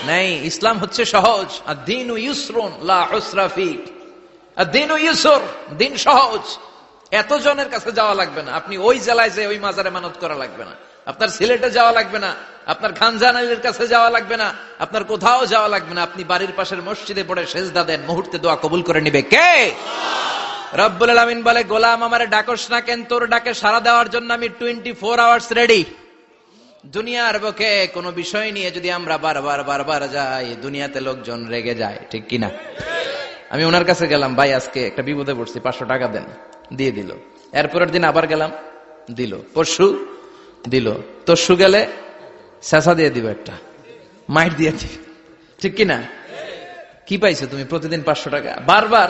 [SPEAKER 1] নেই। ইসলাম হচ্ছে সহজ। আদ-দীনু ইউসরুন লা উসরা ফি, আদ-দীনু ইউসর, দিন সহজ। এত জনের কাছে যাওয়া লাগবে না। আপনি ওই জেলায় যে ওই মাজারে মানত করা লাগবে না, আপনার সিলেটে যাওয়া লাগবে না, আপনার খানজানালির কাছে যাওয়া লাগবে না, আপনার কোথাও যাওয়া লাগবে না। আপনি বাড়ির পাশের মসজিদে পড়ে সেজদা দেন, মুহূর্তে দোয়া কবুল করে নিবে কে? আল্লাহ। রব্বুল আলামিন বলে গোলাম আমারে ডাকস না কেন? তোর ডাকে সাড়া দেওয়ার জন্য আমি 24 আওয়ার্স রেডি। দুনিয়ার বুকে কোনো বিষয় নিয়ে যদি আমরা বারবার যাই, দুনিয়াতে লোকজন রেগে যায়, ঠিক কিনা? আমি ওনার কাছে গেলাম, ভাই আজকে একটা বিপদে পড়ছি, 500 টাকা দেন, দিয়ে দিল। এরপরের দিন আবার গেলাম, দিল। পরশু দিল, তরশু গেলে শেষা দিয়ে দিব, একটা মাইট দিয়ে দিব, ঠিক কিনা? কি পাইছো তুমি? প্রতিদিন 500 টাকা। বারবার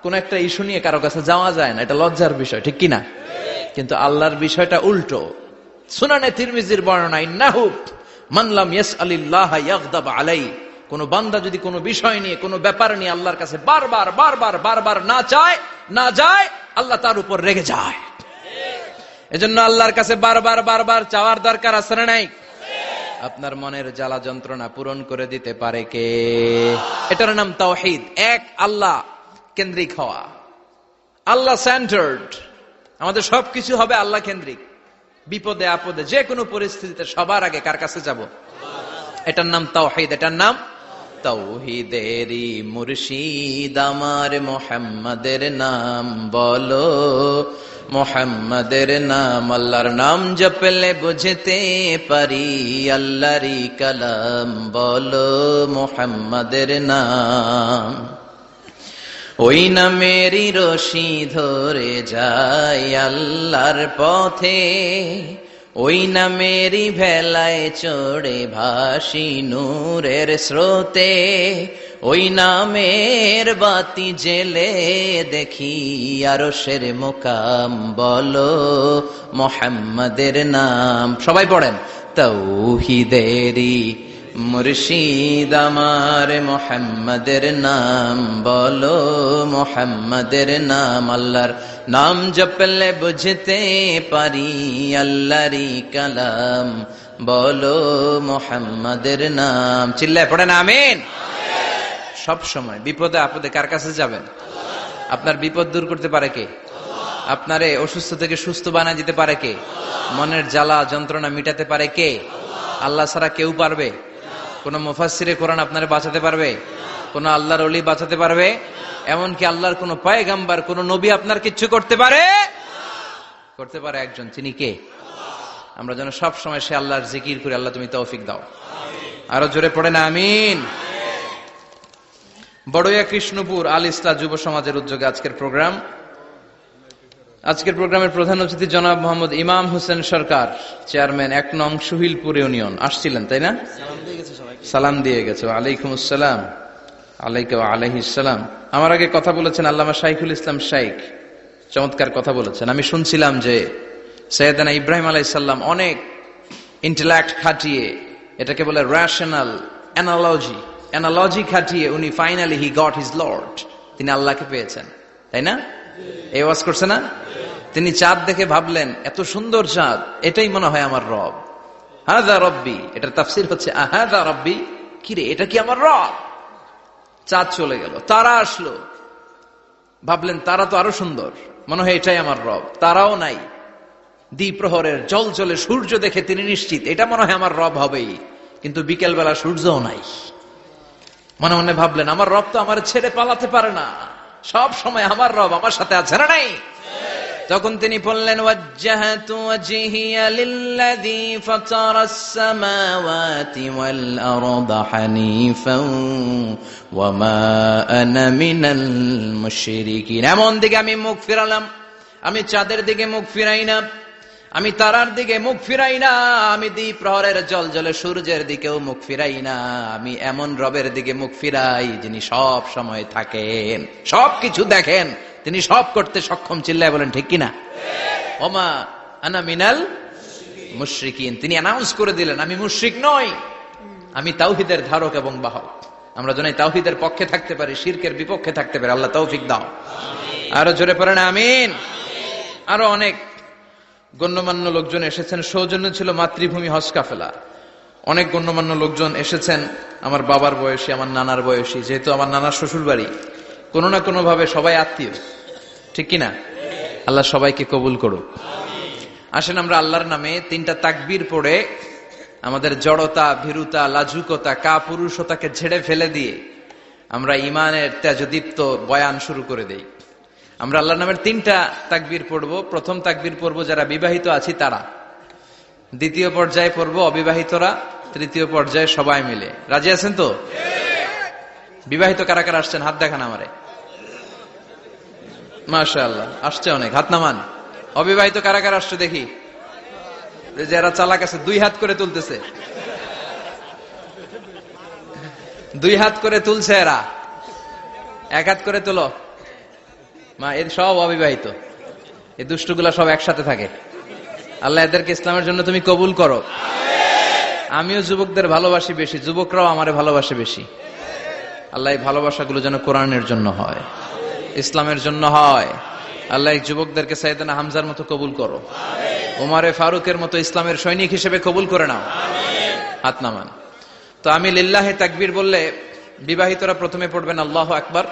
[SPEAKER 1] কোন একটা ইস্যু নিয়ে কারো কাছে যাওয়া যায় না, এটা লজ্জার বিষয়, ঠিক কিনা? কিন্তু আল্লাহর বিষয়টা উল্টো। সুনানে তিরমিজির বর্ণনা, ইন্নাহু মান লাম ইয়াসআলিল্লাহ ইয়াগদাব আলাইহি, কোন বান্দা যদি কোনো বিষয় নিয়ে, কোনো ব্যাপার নিয়ে আল্লাহর কাছে বারবার না চায়, না যায়, আল্লাহ তার উপর রেগে যায়। এজন্য আল্লাহর কাছে বারবার চাওয়ার দরকার আছে না নাই? আপনার মনের জ্বালা যন্ত্রণা পূরণ করে দিতে পারে কে? এটার নাম তাওহীদ। এক আল্লাহ কেন্দ্রিক হওয়া, আল্লাহ সেন্টার্ড। আমাদের সবকিছু হবে আল্লাহ কেন্দ্রিক। বিপদে আপদে যে কোনো পরিস্থিতিতে সবার আগে কার কাছে যাব? এটার নাম তাওহীদ, এটার নাম তাওহীদেরই মুর্শিদ আমার মুহাম্মাদের নাম বলো, মুহাম্মাদের নাম। আল্লাহর নাম জপলে বুঝতে পারি আল্লাহরই কালাম বলো, মুহাম্মাদের নাম। ওই নামেরই রশি ধরে যায় আল্লাহর পথে, ওই নামেরই ভেলায় চড়ে ভাসি নূরের স্রোতে, ওই নামের বাতি জেলে দেখি আরশের মুকাম বলো, মুহাম্মাদের নাম। সবাই পড়েন, তাওহীদেরই মুর্শিদ আমার মুহাম্মাদের নাম বলো, মুহাম্মাদের নাম। আল্লাহর নাম জপলে বুঝতে পারি আল্লাহরই কালাম বলো, মুহাম্মাদের নাম। চিল্লায় পড়েন আমিন। সব সময় বিপদে আপদে কার কাছে যাবেন? আপনার বিপদ দূর করতে পারে কে? আপনারে অসুস্থ থেকে সুস্থ বানায় দিতে পারে কে? মনের জ্বালা যন্ত্রণা মিটাতে পারে কে? আল্লাহ ছাড়া কেউ পারবে? কোন মুফাসসিরে কোরআন আপনারে বাঁচাতে পারবে? কোন আল্লাহর ওলি বাঁচাতে পারবে? এমনকি আল্লাহর কোন পয়গম্বর, কোন নবী আপনার কিচ্ছু করতে পারে? করতে পারে একজন, তিনি কে? আমরা যেন সব সময় সে আল্লাহর জিকির করি। আল্লাহ তুমি তৌফিক দাও। আরো জোরে পড়েন আমিন। বড়ইয়া কৃষ্ণপুর আল ইসলাহ যুব সমাজের উদ্যোগে আজকের প্রোগ্রামের প্রধান অতিথি জনাব মোহাম্মদ ইমাম হোসেন সরকার, চেয়ারম্যান 1 নং সুহিলপুর ইউনিয়ন আসছিলেন, তাই না? সালাম দিয়ে গেছে। ওয়ালাইকুম আসসালাম। আলাইকুম আলাইহিস সালাম। আমার আগে কথা বলেছেন আল্লামা শাইখুল ইসলাম শাইখ, চমৎকার কথা বলেছেন। আমি শুনছিলাম যে সৈয়দনা ইব্রাহিম আলাইহিস সালাম অনেক ইন্টেলেক্ট খাটিয়ে, এটাকে বলে রেশনাল অ্যানালজি খাটিয়ে উনি finally he got his Lord, তিনি আল্লাহকে পেয়েছেন, তাই না? এই ওয়াজ করছে না? তিনি চাঁদ দেখে ভাবলেন এত সুন্দর চাঁদ, এটাই মনে হয় আমার রব। হাযা রব্বি, এটার তাফসীর হচ্ছে হাযা রব্বি, কি রে এটা কি আমার রব? চাঁদ চলে গেল, তারা আসলো, ভাবলেন তারা তো আরো সুন্দর, মনে হয় এটাই আমার রব। তারাও নাই, দ্বিপ্রহরের জলজলে সূর্য দেখে তিনি নিশ্চিত এটা মনে হয় আমার রব হবেই। কিন্তু বিকেল বেলা সূর্যও নাই। মনে মনে ভাবলেন আমার রব তো আমার ছেড়ে পালাতে পারে না, সব সময় আমার রব আমার সাথে আছে না নাই? তখন তিনি বললেন ওয়াজ্জাহাতু ওয়াজহিয়া লিল্লাযী ফাতারাস সামাওয়াতি ওয়াল আরদা হানিফান ওয়া মা আনা মিনাল মুশরিকিন। এমন দিকে আমি মুখ ফিরালাম, আমি চাঁদের দিকে মুখ ফিরাই না, আমি তারার দিকে মুখ ফিরাই না, আমি দ্বিপ্রহরের জলজলে সূর্যের দিকেও মুখ ফিরাই না, আমি এমন রবের দিকে মুখ ফিরাই যিনি সব সময় থাকেন, সবকিছু দেখেন, তিনি সব করতে সক্ষম। চিল্লায় বলেন ঠিক কিনা? ওমা আনা মিনাল মুশরিকিন, তিনি অ্যানাউন্স করে দিলেন আমি মুশরিক নই, আমি তাওহীদের ধারক এবং বাহক। আমরা যেন তাওহীদের পক্ষে থাকতে পারি, শিরকের বিপক্ষে থাকতে পারি। আল্লাহ তৌফিক দাও। আরো জোরে পড়েন আমিন। আরো অনেক গণ্যমান্য লোকজন এসেছেন। সৌজন্য ছিল মাতৃভূমি হজ কাফেলা, অনেক গণ্যমান্য লোকজন এসেছেন। আমার বাবার বয়সী, আমার নানার বয়সী, যেহেতু আমার নানার শ্বশুর বাড়ি, কোনো না কোনো ভাবে সবাই আত্মীয়, ঠিক কিনা? আল্লাহ সবাইকে কবুল করুক। আসেন আমরা আল্লাহর নামে 3টা তাকবীর পড়ে আমাদের জড়তা, ভীরুতা, লাজুকতা, কাপুরুষতাকে ঝেড়ে ফেলে দিয়ে আমরা ইমানের তেজদীপ্ত বয়ান শুরু করে দেই। আমরা আল্লাহর নামের 3টা তাকবীর পড়ব। প্রথম তাকবীর পড়ব যারা বিবাহিত আছি তারা, দ্বিতীয় পর্যায়ে পড়ব অবিবাহিতরা, তৃতীয় পর্যায়ে সবাই মিলে। রাজি আছেন তো? বিবাহিত কারা কারা আসছেন হাত দেখান আমারে। মাশাআল্লাহ, আসছে অনেক, হাত নামান। অবিবাহিত কারা কারা আসছে দেখি। যারা চালাক আছে 2 হাত করে তুলতেছে, 2 হাত করে তুলছে এরা, 1 হাত করে তুলো। মা এর সব অবিবাহিত, এই দুষ্টগুলা সব একসাথে থাকে। আল্লাহ এদেরকে ইসলামের জন্য তুমি কবুল করো। আমিও যুবকদের ভালোবাসি বেশি, যুবকরাও আমারে ভালোবাসে বেশি। আল্লাহ এই ভালোবাসাগুলো যেন কোরআনের জন্য হয়, ইসলামের জন্য হয়। আল্লাহ যুবকদেরকে সাইয়েদনা হামজার মতো কবুল করো, ওমরে ফারুকের মতো ইসলামের সৈনিক হিসেবে কবুল করে নাও। হাত নামান। তো আমি লিল্লাহি তাকবীর বললে বিবাহিতরা প্রথমে পড়বেন আল্লাহু আকবার,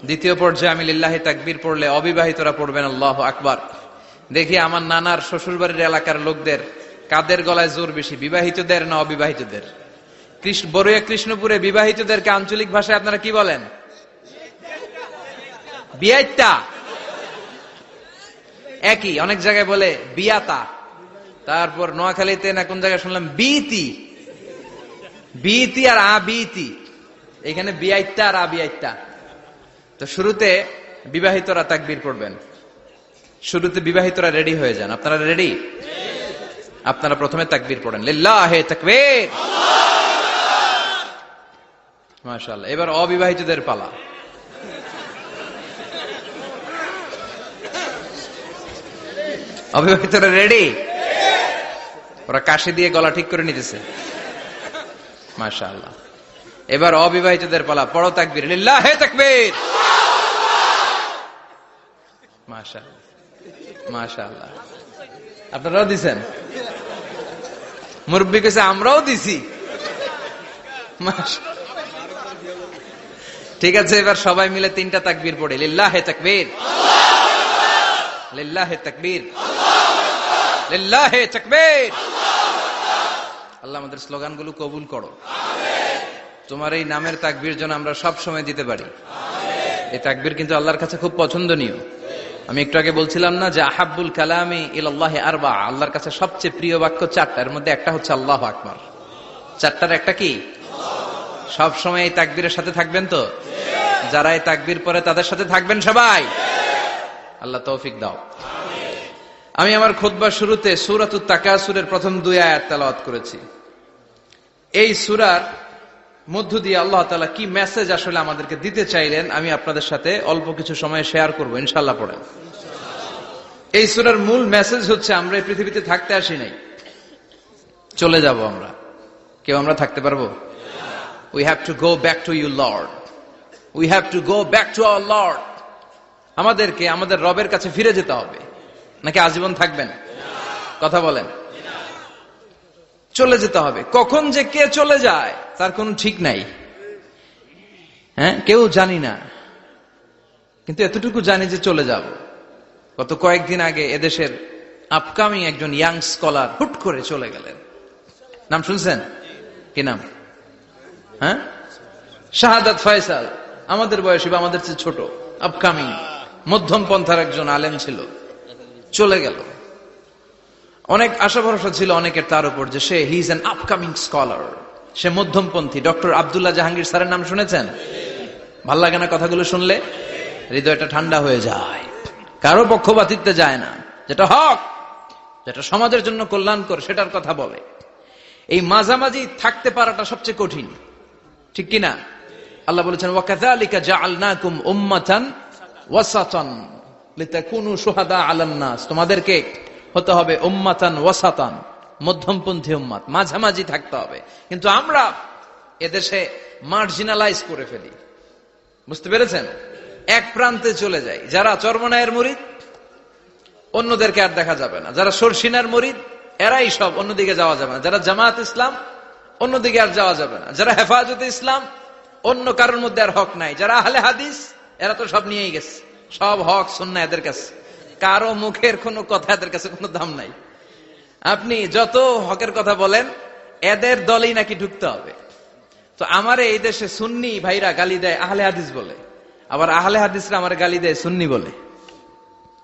[SPEAKER 1] দ্বিতীয় পর্যায়ে আমি লিল্লাহি তাকবীর পড়লে অবিবাহিতরা পড়বেন আল্লাহু আকবার। দেখি আমার নানার শ্বশুরবাড়ির এলাকার লোকদের কাদের গলায় জোর বেশি, বিবাহিতদের না অবিবাহিতদের? বড়ুয়া কৃষ্ণপুরে বিবাহিতদেরকে আঞ্চলিক ভাষায় আপনারা কি বলেন? বিয়াইতা। একই, অনেক জায়গায় বলে বিয়াতা। তারপর নোয়াখালীতে না কোন জায়গায় শুনলাম বিতি, বিতি আর আবিতি, এখানে বিয়াইতা আর আবিয়াইতা। তো শুরুতে বিবাহিতরা তাকবীর পড়বেন, শুরুতে বিবাহিতরা রেডি হয়ে যান। আপনারা রেডি? আপনারা প্রথমে তাকবীর পড়েন, লিল্লাহি তাকবীর, মাশাআল্লাহ। এবার অবিবাহিতদের পালা। অবিবাহিতরা রেডি? ওরা কাশি দিয়ে গলা ঠিক করে নিতেছে, মাশাআল্লাহ। এবার অবিবাহিতদের পালা, পড়ো তাকবীর, লিল্লাহি তাকবীর, মাশাআল্লাহ মাশাআল্লাহ। আপনারাও দিছেন? মুরব্বী কাছে আমরাও দিছি, ঠিক আছে। এবার সবাই মিলে 3টা তাকবীর পড়ে, লিল্লাহি তাকবীর, লিল্লাহি তাকবীর, লিল্লাহি তাকবীর। আল্লাহ আমাদের স্লোগানগুলো কবুল করো, তোমার এই নামের তাকবীর যেন আমরা সব সময় দিতে পারি। এই তাকবীর কিন্তু আল্লাহর কাছে খুব পছন্দনীয়। আমি একটু আগে বলছিলাম না যে আহাব্বুল কালামি ইলাল্লাহি আরবা, আল্লাহর কাছে সবচেয়ে প্রিয় বাক্য 4টা, এর মধ্যে একটা হচ্ছে আল্লাহু আকবার। 4টার একটা কি? সব সময় এই তাকবীরের সাথে থাকবেন তো? যারা এই তাকবীর পড়ে তাদের সাথে থাকবেন সবাই? আল্লাহ তৌফিক দাও। আমি আমার খুতবার শুরুতে সূরাতুত তাকাসুরের প্রথম 2 আয়াত তেলাওয়াত করেছি। এই সূরার মধ্য দিয়ে আল্লাহ তাআলা কি মেসেজ আসলে আমাদেরকে দিতে চাইলেন আমি আপনাদের সাথে অল্প কিছু সময় শেয়ার করব, ইনশাআল্লাহ। পড়েন। এই সূরার মূল মেসেজ হচ্ছে আমরা এই পৃথিবীতে থাকতে আসি নাই, চলে যাব আমরা। কেউ আমরা থাকতে পারবো? We have to go back to you, Lord. We have to go back to our Lord. আমাদেরকে আমাদের রবের কাছে ফিরে যেতে হবে। নাকি আজীবন থাকবেন? কথা বলেন। চলে যেতে হবে। কখন যে কে চলে যায় তার কোনো ঠিক নাই, হ্যাঁ, কেউ জানি না, কিন্তু এতটুকু জানি যে চলে যাব। গত কয়েকদিন আগে এদেশের আপকামিং একজন ইয়াং স্কলার হুট করে চলে গেলেন। নাম শুনছেন? কি নাম? হ্যাঁ, শাহাদাত ফয়সাল। আমাদের বয়সী বা আমাদের চেয়ে ছোট, আপকামিং মধ্যম পন্থার একজন আলেম ছিল, চলে গেল। অনেক আশা ভরসা ছিল অনেকের তার উপর যে সে he is an upcoming scholar, সে মধ্যমপন্থী। ডক্টর আব্দুল্লাহ জাহাঙ্গীর স্যারের নাম শুনেছেন? ভাল লাগে না কথাগুলো শুনলে? হৃদয়টা ঠান্ডা হয়ে যায়। কারো পক্ষপাতিত্বে যায় না, যেটা হক, যেটা সমাজের জন্য কল্যাণকর সেটার কথা বলে। এই মাঝামাঝি থাকতে পারাটা সবচেয়ে কঠিন, ঠিক কিনা? আল্লাহ বলেছেন ওয়াকাযালিকা জাআলনাকুম উম্মাতান ওয়াসাতান লিতাকুনু শুহাদা আলান নাস, তোমাদেরকে হতে হবে উম্মাতান ওয়াসাতান, মধ্যমপন্থী উম্মাত, মাঝামাঝি থাকতে হবে। কিন্তু আমরা এদেশে মার্জিনালাইজ করে ফেলি, বুঝতে পেরেছেন? এক প্রান্তে চলে যাই। যারা চরমনায়ের মুরিদ অন্যদেরকে আর দেখা যাবে না, যারা সরসিনার মুরিদ এরাই সব, অন্যদিকে যাওয়া যাবে না। যারা জামাত ইসলাম অন্যদিকে আর যাওয়া যাবে না। যারা হেফাজতে ইসলাম অন্য কারোর মধ্যে আর হক নাই। যারা আহলে হাদিস এরা তো সব নিয়েই গেছে, সব হক সুন্নাহ এদের কাছে, কারো মুখের কোনো কথা এদের কাছে কোনো দাম নাই। আপনি যত হকের কথা বলেন এদের দলেই নাকি ঢুকতে হবে। তো আমার এই দেশে সুন্নি ভাইরা গালি দেয় আহলে হাদিস বলে, আবার আহলে হাদিসরা আমার গালি দেয় সুন্নি বলে,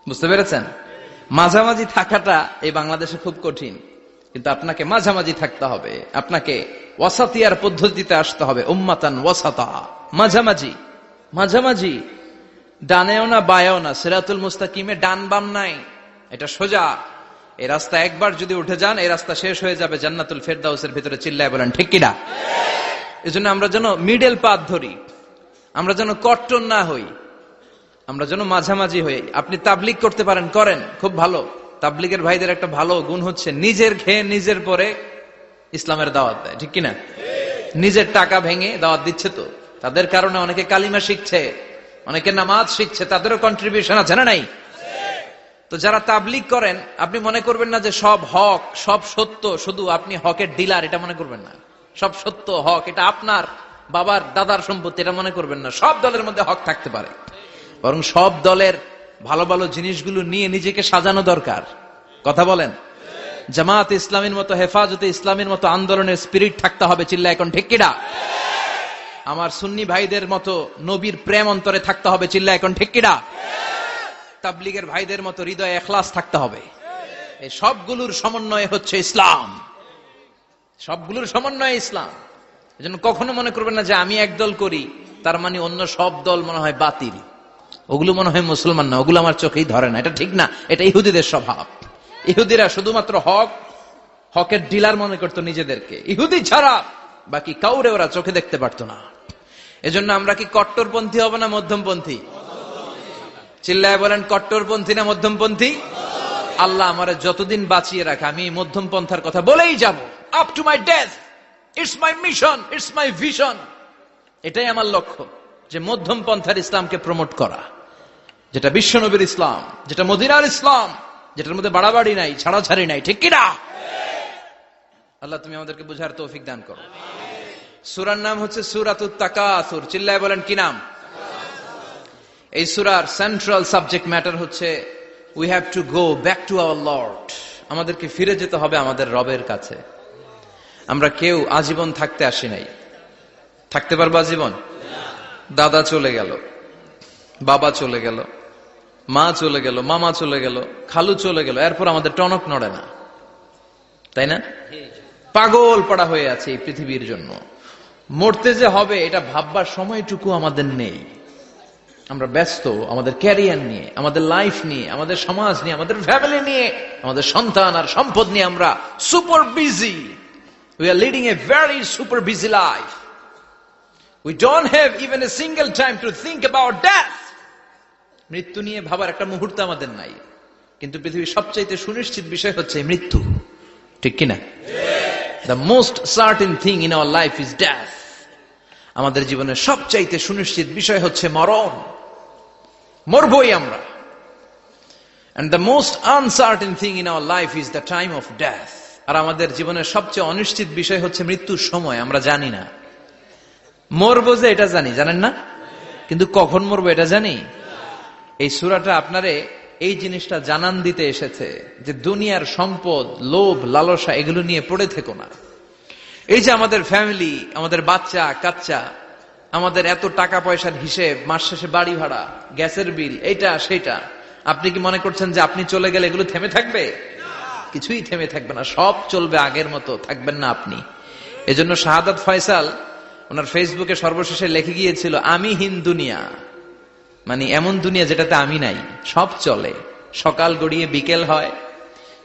[SPEAKER 1] বুঝতে পেরেছেন? মাঝামাঝি থাকাটা এই বাংলাদেশে খুব কঠিন, কিন্তু আপনাকে মাঝামাঝি থাকতে হবে। আপনাকে ওয়াসাতিয়ার পদ্ধতিতে আসতে হবে, উম্মাতান ওয়াসাতা, মাঝামাঝি। মাঝামাঝি, ডানেও না বায়েও না, সিরাতুল মুস্তাকিমে ডান বাম নাই, এটা সোজা। এই রাস্তা একবার যদি উঠে যান এই রাস্তা শেষ হয়ে যাবে জান্নাতুল ফেরদাউসের ভিতরে। চিল্লায় বলেন ঠিক কিনা? এজন্য আমরা যেন মিডল পাথ ধরি, আমরা যেন কট্টর না হই, আমরা যেন মাঝামাঝি হই। আপনি তাবলিগ করতে পারেন, করেন, খুব ভালো। তাবলিগের ভাইদের একটা ভালো গুণ হচ্ছে নিজের খেয়ে নিজের পরে ইসলামের দাওয়াত দেয়, ঠিক কিনা? নিজের টাকা ভেঙে দাওয়াত দিচ্ছে, তো তাদের কারণে অনেকে কালিমা শিখছে, অনেকে নামাজ শিখছে, তাদেরও কন্ট্রিবিউশন আছে না নাই? তো যারা তাবলিগ করেন আপনি মনে করবেন না যে সব হক সব সত্য, শুধু আপনি হকের ডিলার এটা মনে করবেন না। সব সত্য হক এটা আপনার বাবার দাদার সম্পত্তি এটা মনে করবেন না। সব দলের মধ্যে হক থাকতে পারে, বরং সব দলের ভালো ভালো জিনিসগুলো নিয়ে নিজেকে সাজানো দরকার। কথা বলেন। জামাত ইসলামের মতো, হেফাজতে ইসলামের মতো আন্দোলনের স্পিরিট থাকতে হবে। চিল্লায় এখন ঠিক কিনা? আমার সুন্নি ভাইদের মতো নবীর প্রেম অন্তরে থাকতে হবে। চিল্লায় এখন ঠিক কিনা? তাবলীগের ভাইদের মতো হৃদয়ে ইখলাস থাকতে হবে। এই সবগুলোর সমন্বয় হচ্ছে ইসলাম, সবগুলোর সমন্বয় ইসলাম। এজন্য কখনো মনে করবেন না যে আমি একদল করি তার মানে অন্য সব দল মনে হয় বাতিল, ওগুলো মনে হয় মুসলমান না, ওগুলো আমার চোখেই ধরে না। এটা ঠিক না, এটা ইহুদিদের স্বভাব। ইহুদিরা শুধুমাত্র হকের ডিলার মনে করতো নিজেদেরকে, ইহুদি ছাড়া বাকি কাউরে ওরা চোখে দেখতে পারতো না। এজন্য আমরা কি কট্টরপন্থী হব না মধ্যমপন্থী? চিল্লায় বলেন, কট্টরপন্থী না মধ্যমপন্থী? আল্লাহ আমারে যতদিন বাঁচিয়ে রাখে আমি মধ্যম পন্থার কথা বলেই যাব, up to my death. It's my mission, it's my vision. এটাই আমার লক্ষ্য, যে মধ্যম পন্থার ইসলামকে প্রমোট করা, যেটা বিশ্বনবীর ইসলাম, যেটা মদিনার ইসলাম, যেটার মধ্যে বাড়াবাড়ি নাই, ছাড়াছাড়ি নাই। ঠিক কিনা? আল্লাহ তুমি আমাদেরকে বুঝার তৌফিক দান করো। সূরার নাম হচ্ছে সূরাতুত তাকাসুর। চিল্লায় বলেন কি নাম? এই সূরার সেন্ট্রাল সাবজেক্ট ম্যাটার হচ্ছে we have to go back to our Lord. আমাদেরকে ফিরে যেতে হবে আমাদের রবের কাছে। আমরা কেউ আজীবন থাকতে আসি নাই। থাকতে পারবো আজীবন? দাদা চলে গেল, বাবা চলে গেল, মা চলে গেল, মামা চলে গেল, খালু চলে গেল, এরপর আমাদের টনক নড়ে না, তাই না? পাগল পড়া হয়ে আছে এই পৃথিবীর জন্য। মরতে যে হবে এটা ভাববার সময়টুকু আমাদের নেই। আমরা ব্যস্ত আমাদের ক্যারিয়ার নিয়ে, আমাদের লাইফ নিয়ে, আমাদের সমাজ নিয়ে, আমাদের ফ্যামিলি নিয়ে, আমাদের সন্তান আর সম্পদ নিয়ে আমরা super busy. We are leading a very super busy life. We don't have even a single time to think about death. মৃত্যু নিয়ে ভাবার একটা মুহূর্ত আমাদের নাই। কিন্তু পৃথিবীর সবচাইতে সুনিশ্চিত বিষয় হচ্ছে মৃত্যু। ঠিক কিনা? The most certain thing in our life is death. আমাদের জীবনের সবচাইতে সুনিশ্চিত বিষয় হচ্ছে মরণ। মরবই আমরা। And the most uncertain thing in our life is the time of death. আর আমাদের জীবনের সবচেয়ে অনিশ্চিত বিষয় হচ্ছে মৃত্যুর সময়। আমরা জানি না। মরবো যে এটা জানি, জানেন না? কিন্তু কখন মরবো এটা জানি? এই সূরাটা আপনারে এই জিনিসটা জানান দিতে এসেছে যে দুনিয়ার সম্পদ, লোভ, লালসা এগুলো নিয়ে পড়ে থেকো না। এই যে আমাদের ফ্যামিলি, আমাদের বাচ্চা কাচ্চা, আমাদের এত টাকা পয়সার হিসেব, মাস শেষে বাড়ি ভাড়া, গ্যাসের বিল, এইটা সেটা, আপনি কি মনে করছেন যে আপনি চলে গেলে এগুলো থেমে থাকবে? কিছুই থেমে থাকবে না, সব চলবে আগের মতো, থাকবেন না আপনি। এজন্য শাহাদাত ফয়সাল ওনার ফেসবুকে সর্বশেষে লিখে গিয়েছিল, আমি হীন দুনিয়া, মানে এমন দুনিয়া যেটাতে আমি নাই। সব চলে, সকাল গড়িয়ে বিকেল হয়,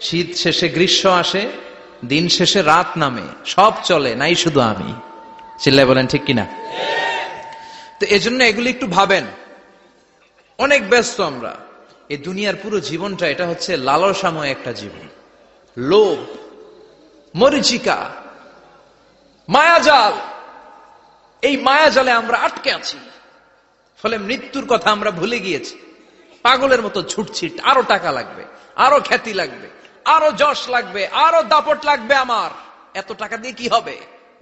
[SPEAKER 1] শীত শেষে গ্রীষ্ম আসে, দিন শেষে রাত নামে, সব চলে, নাই শুধু আমি। চিল্লায় বলেন ঠিক কিনা? তো এজন্য এগুলি একটু ভাবেন। অনেক ব্যস্ত আমরা। এই দুনিয়ার পুরো জীবনটা এটা হচ্ছে লালসাময় একটা জীবন। লোভ, মরিচিকা, মায়াজাল, এই মায়াজালে আমরা আটকে আছি। ফলে মৃত্যুর কথা আমরা ভুলে গিয়েছি। পাগলের মতো ছুটছি, আরো টাকা লাগবে, আরো খ্যাতি লাগবে, আরো যশ লাগবে, আরো দাপট লাগবে আমার। এত টাকা দিয়ে কি হবে?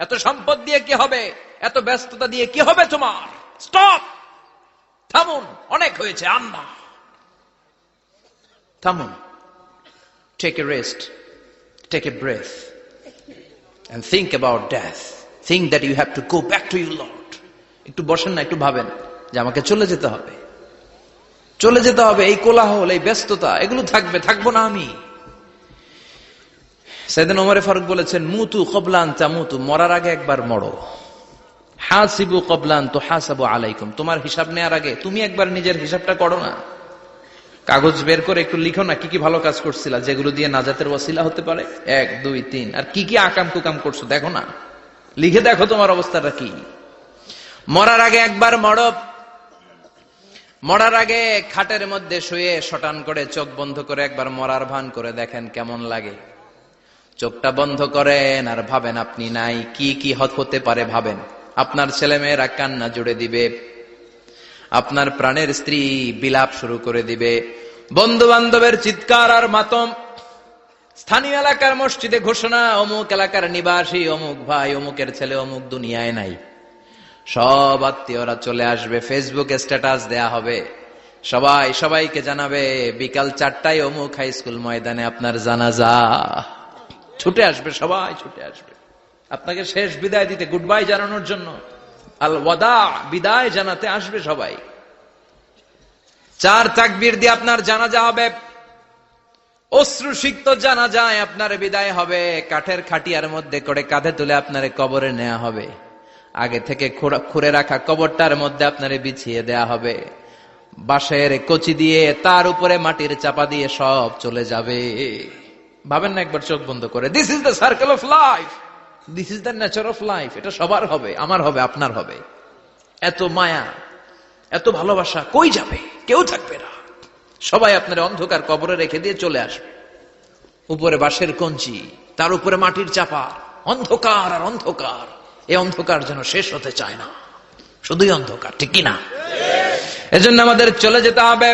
[SPEAKER 1] এত সম্পদ দিয়ে কি হবে? এত ব্যস্ততা দিয়ে কি হবে তোমার? স্টপ, থামুন, অনেক হয়েছে, আন্না, থামুন। Take a rest, take a breath and think about death. Think that you have to go back to your Lord. একটু বসেন না, একটু ভাবেন যে আমাকে চলে যেতে হবে, চলে যেতে হবে। এই কোলাহল, এই ব্যস্ততা এগুলো থাকবে, থাকবো না আমি। সাইয়েদনা ওমর ফারুক বলেছেন, মুতু ক্বাবলা আন তামুতু, মরার আগে একবার মরো। হাসিবু ক্বাবলা আন তুহাসাবু আলাইকুম, তোমার হিসাব নেওয়ার আগে তুমি একবার নিজের হিসাবটা করো না। কাগজ বের করে একটু লিখো না কি কি ভালো কাজ করছিলা, যেগুলো দিয়ে নাজাতের ওয়াসিলা হতে পারে, 1 2 3, আর কি কি আকাম কুকাম করছো দেখো না, লিখে দেখো তোমার অবস্থাটা কি। মরার আগে একবার মরো। মরার আগে খাটের মধ্যে শুয়ে শটান করে চোখ বন্ধ করে একবার মরার ভান করে দেখেন কেমন লাগে। চোখটা বন্ধ করেন আর ভাবেন আপনি নাই, কি কি হতে পারে ভাবেন। আপনার ছেলে মেয়েরা কান্না জুড়ে দিবে, আপনার প্রাণের স্ত্রী বিলাপ শুরু করে দিবে, বন্ধু বান্ধবের চিৎকার আর মাতম, স্থানীয় এলাকার মসজিদে ঘোষণা, অমুক এলাকার নিবাসী অমুক ভাই অমুকের ছেলে অমুক দুনিয়ায় নাই। সব আত্মীয়রা চলে আসবে, ফেসবুকে স্ট্যাটাস দেয়া হবে, সবাই সবাইকে জানাবে বিকাল 4টায় অমুক হাই স্কুল ময়দানে আপনার জানাজা।
[SPEAKER 2] ছুটে আসবে, সবাই ছুটে আসবে আপনাকে শেষ বিদায় দিতে, গুড বাই জানানোর জন্য, আল ওয়াদা, বিদায় জানাতে আসবে সবাই। 4 তাকবীর দিয়ে আপনার জানাজা হবে, অশ্রুসিক্ত জানাজায় আপনার বিদায় হবে। কাঠের খাটিয়ার মধ্যে করে কাঁধে তুলে আপনারে কবরে নেওয়া হবে। আগে থেকে খুঁড়ে রাখা কবরটার মধ্যে আপনারে বিছিয়ে দেয়া হবে। বাঁশের কচি দিয়ে তার উপরে মাটির চাপা দিয়ে সব চলে যাবে। ভাবেন না একবার চোখ বন্ধ করে, this is the circle of life, this is the nature of life. এটা সবার হবে, আমার হবে, আপনার হবে। এত মায়া, এত ভালোবাসা কই যাবে? কেউ থাকবে না, সবাই আপনার অন্ধকার কবরে রেখে দিয়ে চলে আসবে। উপরে বাঁশের কঞ্চি, তার উপরে মাটির চাপা, অন্ধকার আর অন্ধকার। এই অন্ধকার যেন শেষ হতে চায় না, শুধুই অন্ধকার, ঠিক কিনা? এজন্য আমাদের চলে যেতে হবে।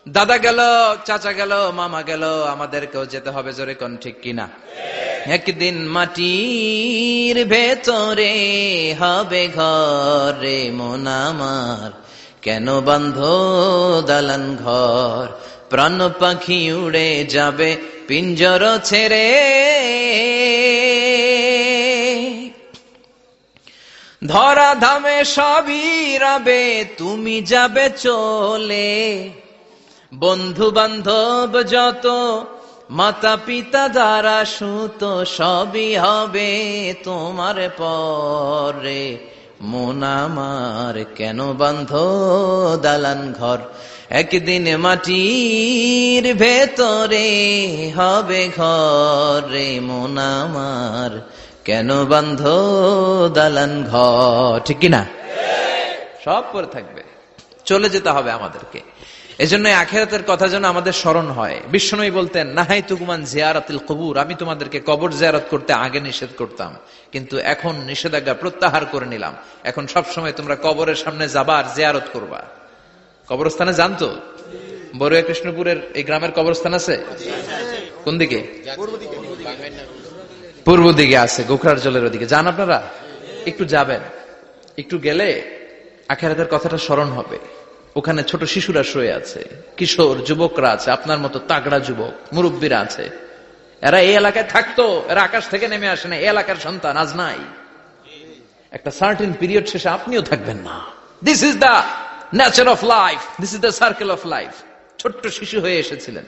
[SPEAKER 2] দাদা গেল, চাচা গেল, মামা গেল, আমাদেরকেও যেতে হবে, জোরে কোন ঠিক কিনা? একদিন মাটির ভেতরে হবে ঘরে মন আমার, কেন বান্ধ দালান ঘর, প্রাণ পাখি উড়ে যাবে পিঞ্জর ছেড়ে। ধরা ধামে সবই রবে, তুমি যাবে চলে। বন্ধু বান্ধব যত, মাতা পিতা দ্বারা সুত, সবই হবে তোমার পরে মন আমার, কেন বান্ধ দালান ঘর। একদিন মাটির ভেতরে হবে ঘরে মন আমার, কেন বান্ধ দালান ঘর, ঠিক কিনা? সব পরে থাকবে, চলে যেতে হবে আমাদেরকে। এজন্য আখিরাতের কথা যেন আমাদের স্মরণ হয়। বিশ্বনবী বলতেন, নাহাইতুকুমান জিয়ারাতিল কবুর, আমি তোমাদেরকে কবর জিয়ারত করতে আগে নিষেধ করতাম, কিন্তু এখন নিষেধাজ্ঞা প্রত্যাহার করে নিলাম। এখন সব সময় তোমরা কবরের সামনে যাবা আর জিয়ারত করবা। কবরস্থানে জানতো বড়ুয়া কৃষ্ণপুরের এই গ্রামের কবরস্থান আছে কোন দিকে? পূর্ব দিকে আছে, গোখরার জলের ওদিকে। যান আপনারা, একটু যাবেন, একটু গেলে আখিরাতের কথাটা স্মরণ হবে। ওখানে ছোট শিশুরা শুয়ে আছে, কিশোর যুবকরা আছে, আপনার মতো তাগড়া যুবক, মুরব্বীরা আছে। এরা এই এলাকায় থাকতো, এরা আকাশ থেকে নেমে আসে না, এই এলাকার সন্তান, আজ নাই। একটা সার্টেন পিরিয়ড শেষে আপনিও থাকবেন না। This is the nature of life, this is the circle of life. ছোট্ট শিশু হয়ে এসেছিলেন,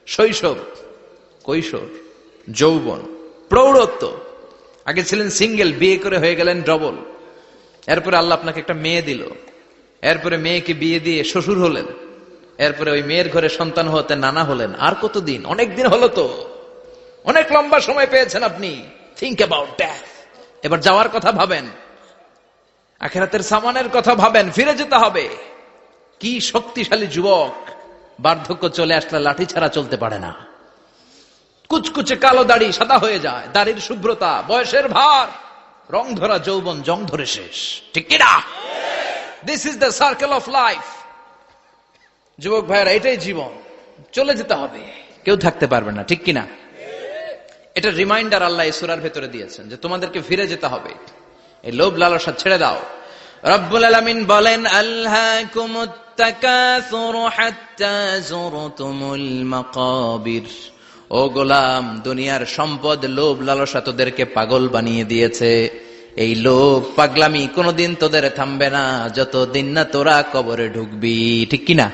[SPEAKER 2] শৈশব, কৈশোর, যৌবন, প্রৌঢ়ত্ব। আগে ছিলেন সিঙ্গেল, বিয়ে করে হয়ে গেলেন ডবল। এরপরে আল্লাহ আপনাকে একটা মেয়ে দিল, এরপরে মেয়েকে বিয়ে দিয়ে শ্বশুর হলেন, এরপরে ওই মেয়ের ঘরে সন্তান হতে নানা হলেন। আর কতদিন? অনেক দিন হলো তো, অনেক লম্বা সময় পেয়েছেন আপনি। Think about that. এবার যাওয়ার কথা ভাবেন, আখিরাতের সামানের কথা ভাবেন, ফিরে যেতে হবে। কি শক্তিশালী যুবক, বার্ধক্য চলে আসলে লাঠি ছাড়া চলতে পারে না। কুচকুচে কালো দাড়ি সাদা হয়ে যায়, দাড়ির শুভ্রতা, বয়সের ভার, রং ধরা যৌবন জং ধরে শেষ, ঠিক কিনা? This is the circle of life. যুবক ভাইয়েরা, এটাই জীবন, চলে যেতে হবে, কেউ থাকতে পারবে না, ঠিক কিনা? এটা রিমাইন্ডার আল্লাহ এই সূরার ভেতরে দিয়েছেন যে তোমাদেরকে ফিরে যেতে হবে। এই লোভ লালসা ছেড়ে দাও। রব্বুল আলামিন বলেন, আলহাকুমুত তাকাসুর হাত্তা যুরতুমুল মাকাবির। ও গোলাম, দুনিয়ার সম্পদ, লোভ লালসা তোদেরকে পাগল বানিয়ে দিয়েছে। এই লোভ পাগলামি কোনদিন তোদের থামবে না যতদিন না তোরা কবরে ঢুকবি, ঠিক কিনা?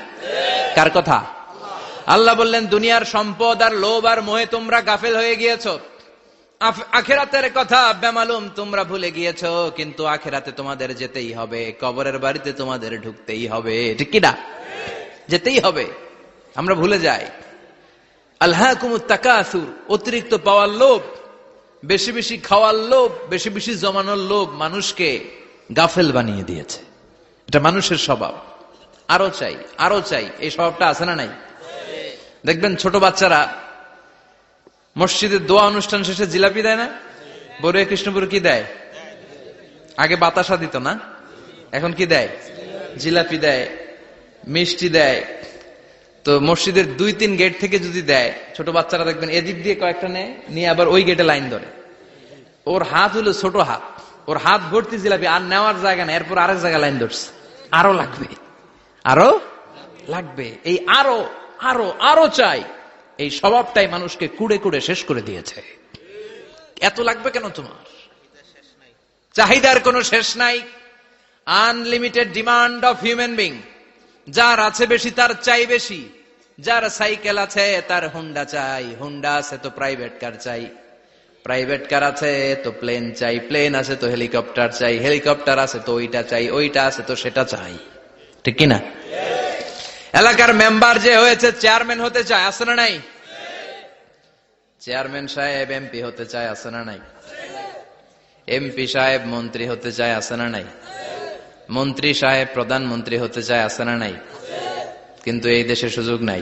[SPEAKER 2] কার কথা? আল্লাহ বললেন, দুনিয়ার সম্পদ আর লোভ আর মোহে তোমরা গাফেল হয়ে গিয়েছো। আখিরাতের কথা বেমালুম তোমরা ভুলে গিয়েছো। কিন্তু আখিরাতে তোমাদের যেতেই হবে, কবরের বাড়িতে তোমাদের ঢুকতেই হবে, ঠিক কিনা? যেতেই হবে, আমরা ভুলে যাই। আলহাকুমুত তাকাসুর, অতিরিক্ত পাওয়ার লোভ, বেশি বেশি খাওয়ার লোভ, বেশি বেশি জমানোর লোভ মানুষকে গাফেল বানিয়ে দিয়েছে। এটা মানুষের স্বভাব। আরো চাই, আরো চাই, এই স্বভাবটা আছে না নাই? দেখবেন ছোট বাচ্চারা মসজিদের দোয়া অনুষ্ঠান শেষে জিলাপি দেয় না? বড়ুয়া কৃষ্ণপুর কি দেয়? আগে বাতাসা দিত না, এখন কি দেয়? জিলাপি দেয়, মিষ্টি দেয়। তো মসজিদের 2-3 গেট থেকে যদি দেয়, ছোট বাচ্চারা দেখবেন এদিক দিয়ে কয়েকটা নেয়, নিয়ে আবার ওই গেটে লাইন ধরে। ওর হাত হলো ছোট হাত, ওর হাত ভর্তি জিলাপি, আর নেওয়ার জায়গা না, এরপর আরেক জায়গায় লাইন ধরছে। আরো লাগবে, আরো লাগবে, এই আরো আরো আরো চাই। এই স্বভাবটাই মানুষকে কুড়ে কুড়ে শেষ করে দিয়েছে। এত লাগবে কেন তোমার? চাহিদার কোনো শেষ নাই। Unlimited demand of human being. যার আছে বেশি তার চাই বেশি। যার সাইকেল আছে তার হুন্ডা চাই, হুন্ডা আছে তো প্রাইভেট কার চাই, প্রাইভেট কার আছে তো প্লেন চাই, প্লেন আছে তো হেলিকপ্টার চাই, হেলিকপ্টার আছে তো ওইটা চাই, ওইটা আছে তো সেটা চাই। ঠিক কিনা? এলাকার মেম্বার যে হয়েছে চেয়ারম্যান হতে চায়, আছে না নাই? চেয়ারম্যান সাহেব এমপি হতে চায়, আছে না নাই? এমপি সাহেব মন্ত্রী হতে চায়, আছে না নাই? মন্ত্রী সাহেব প্রধানমন্ত্রী হতে চায়, আছে না নাই? কিন্তু এই দেশে সুযোগ নাই।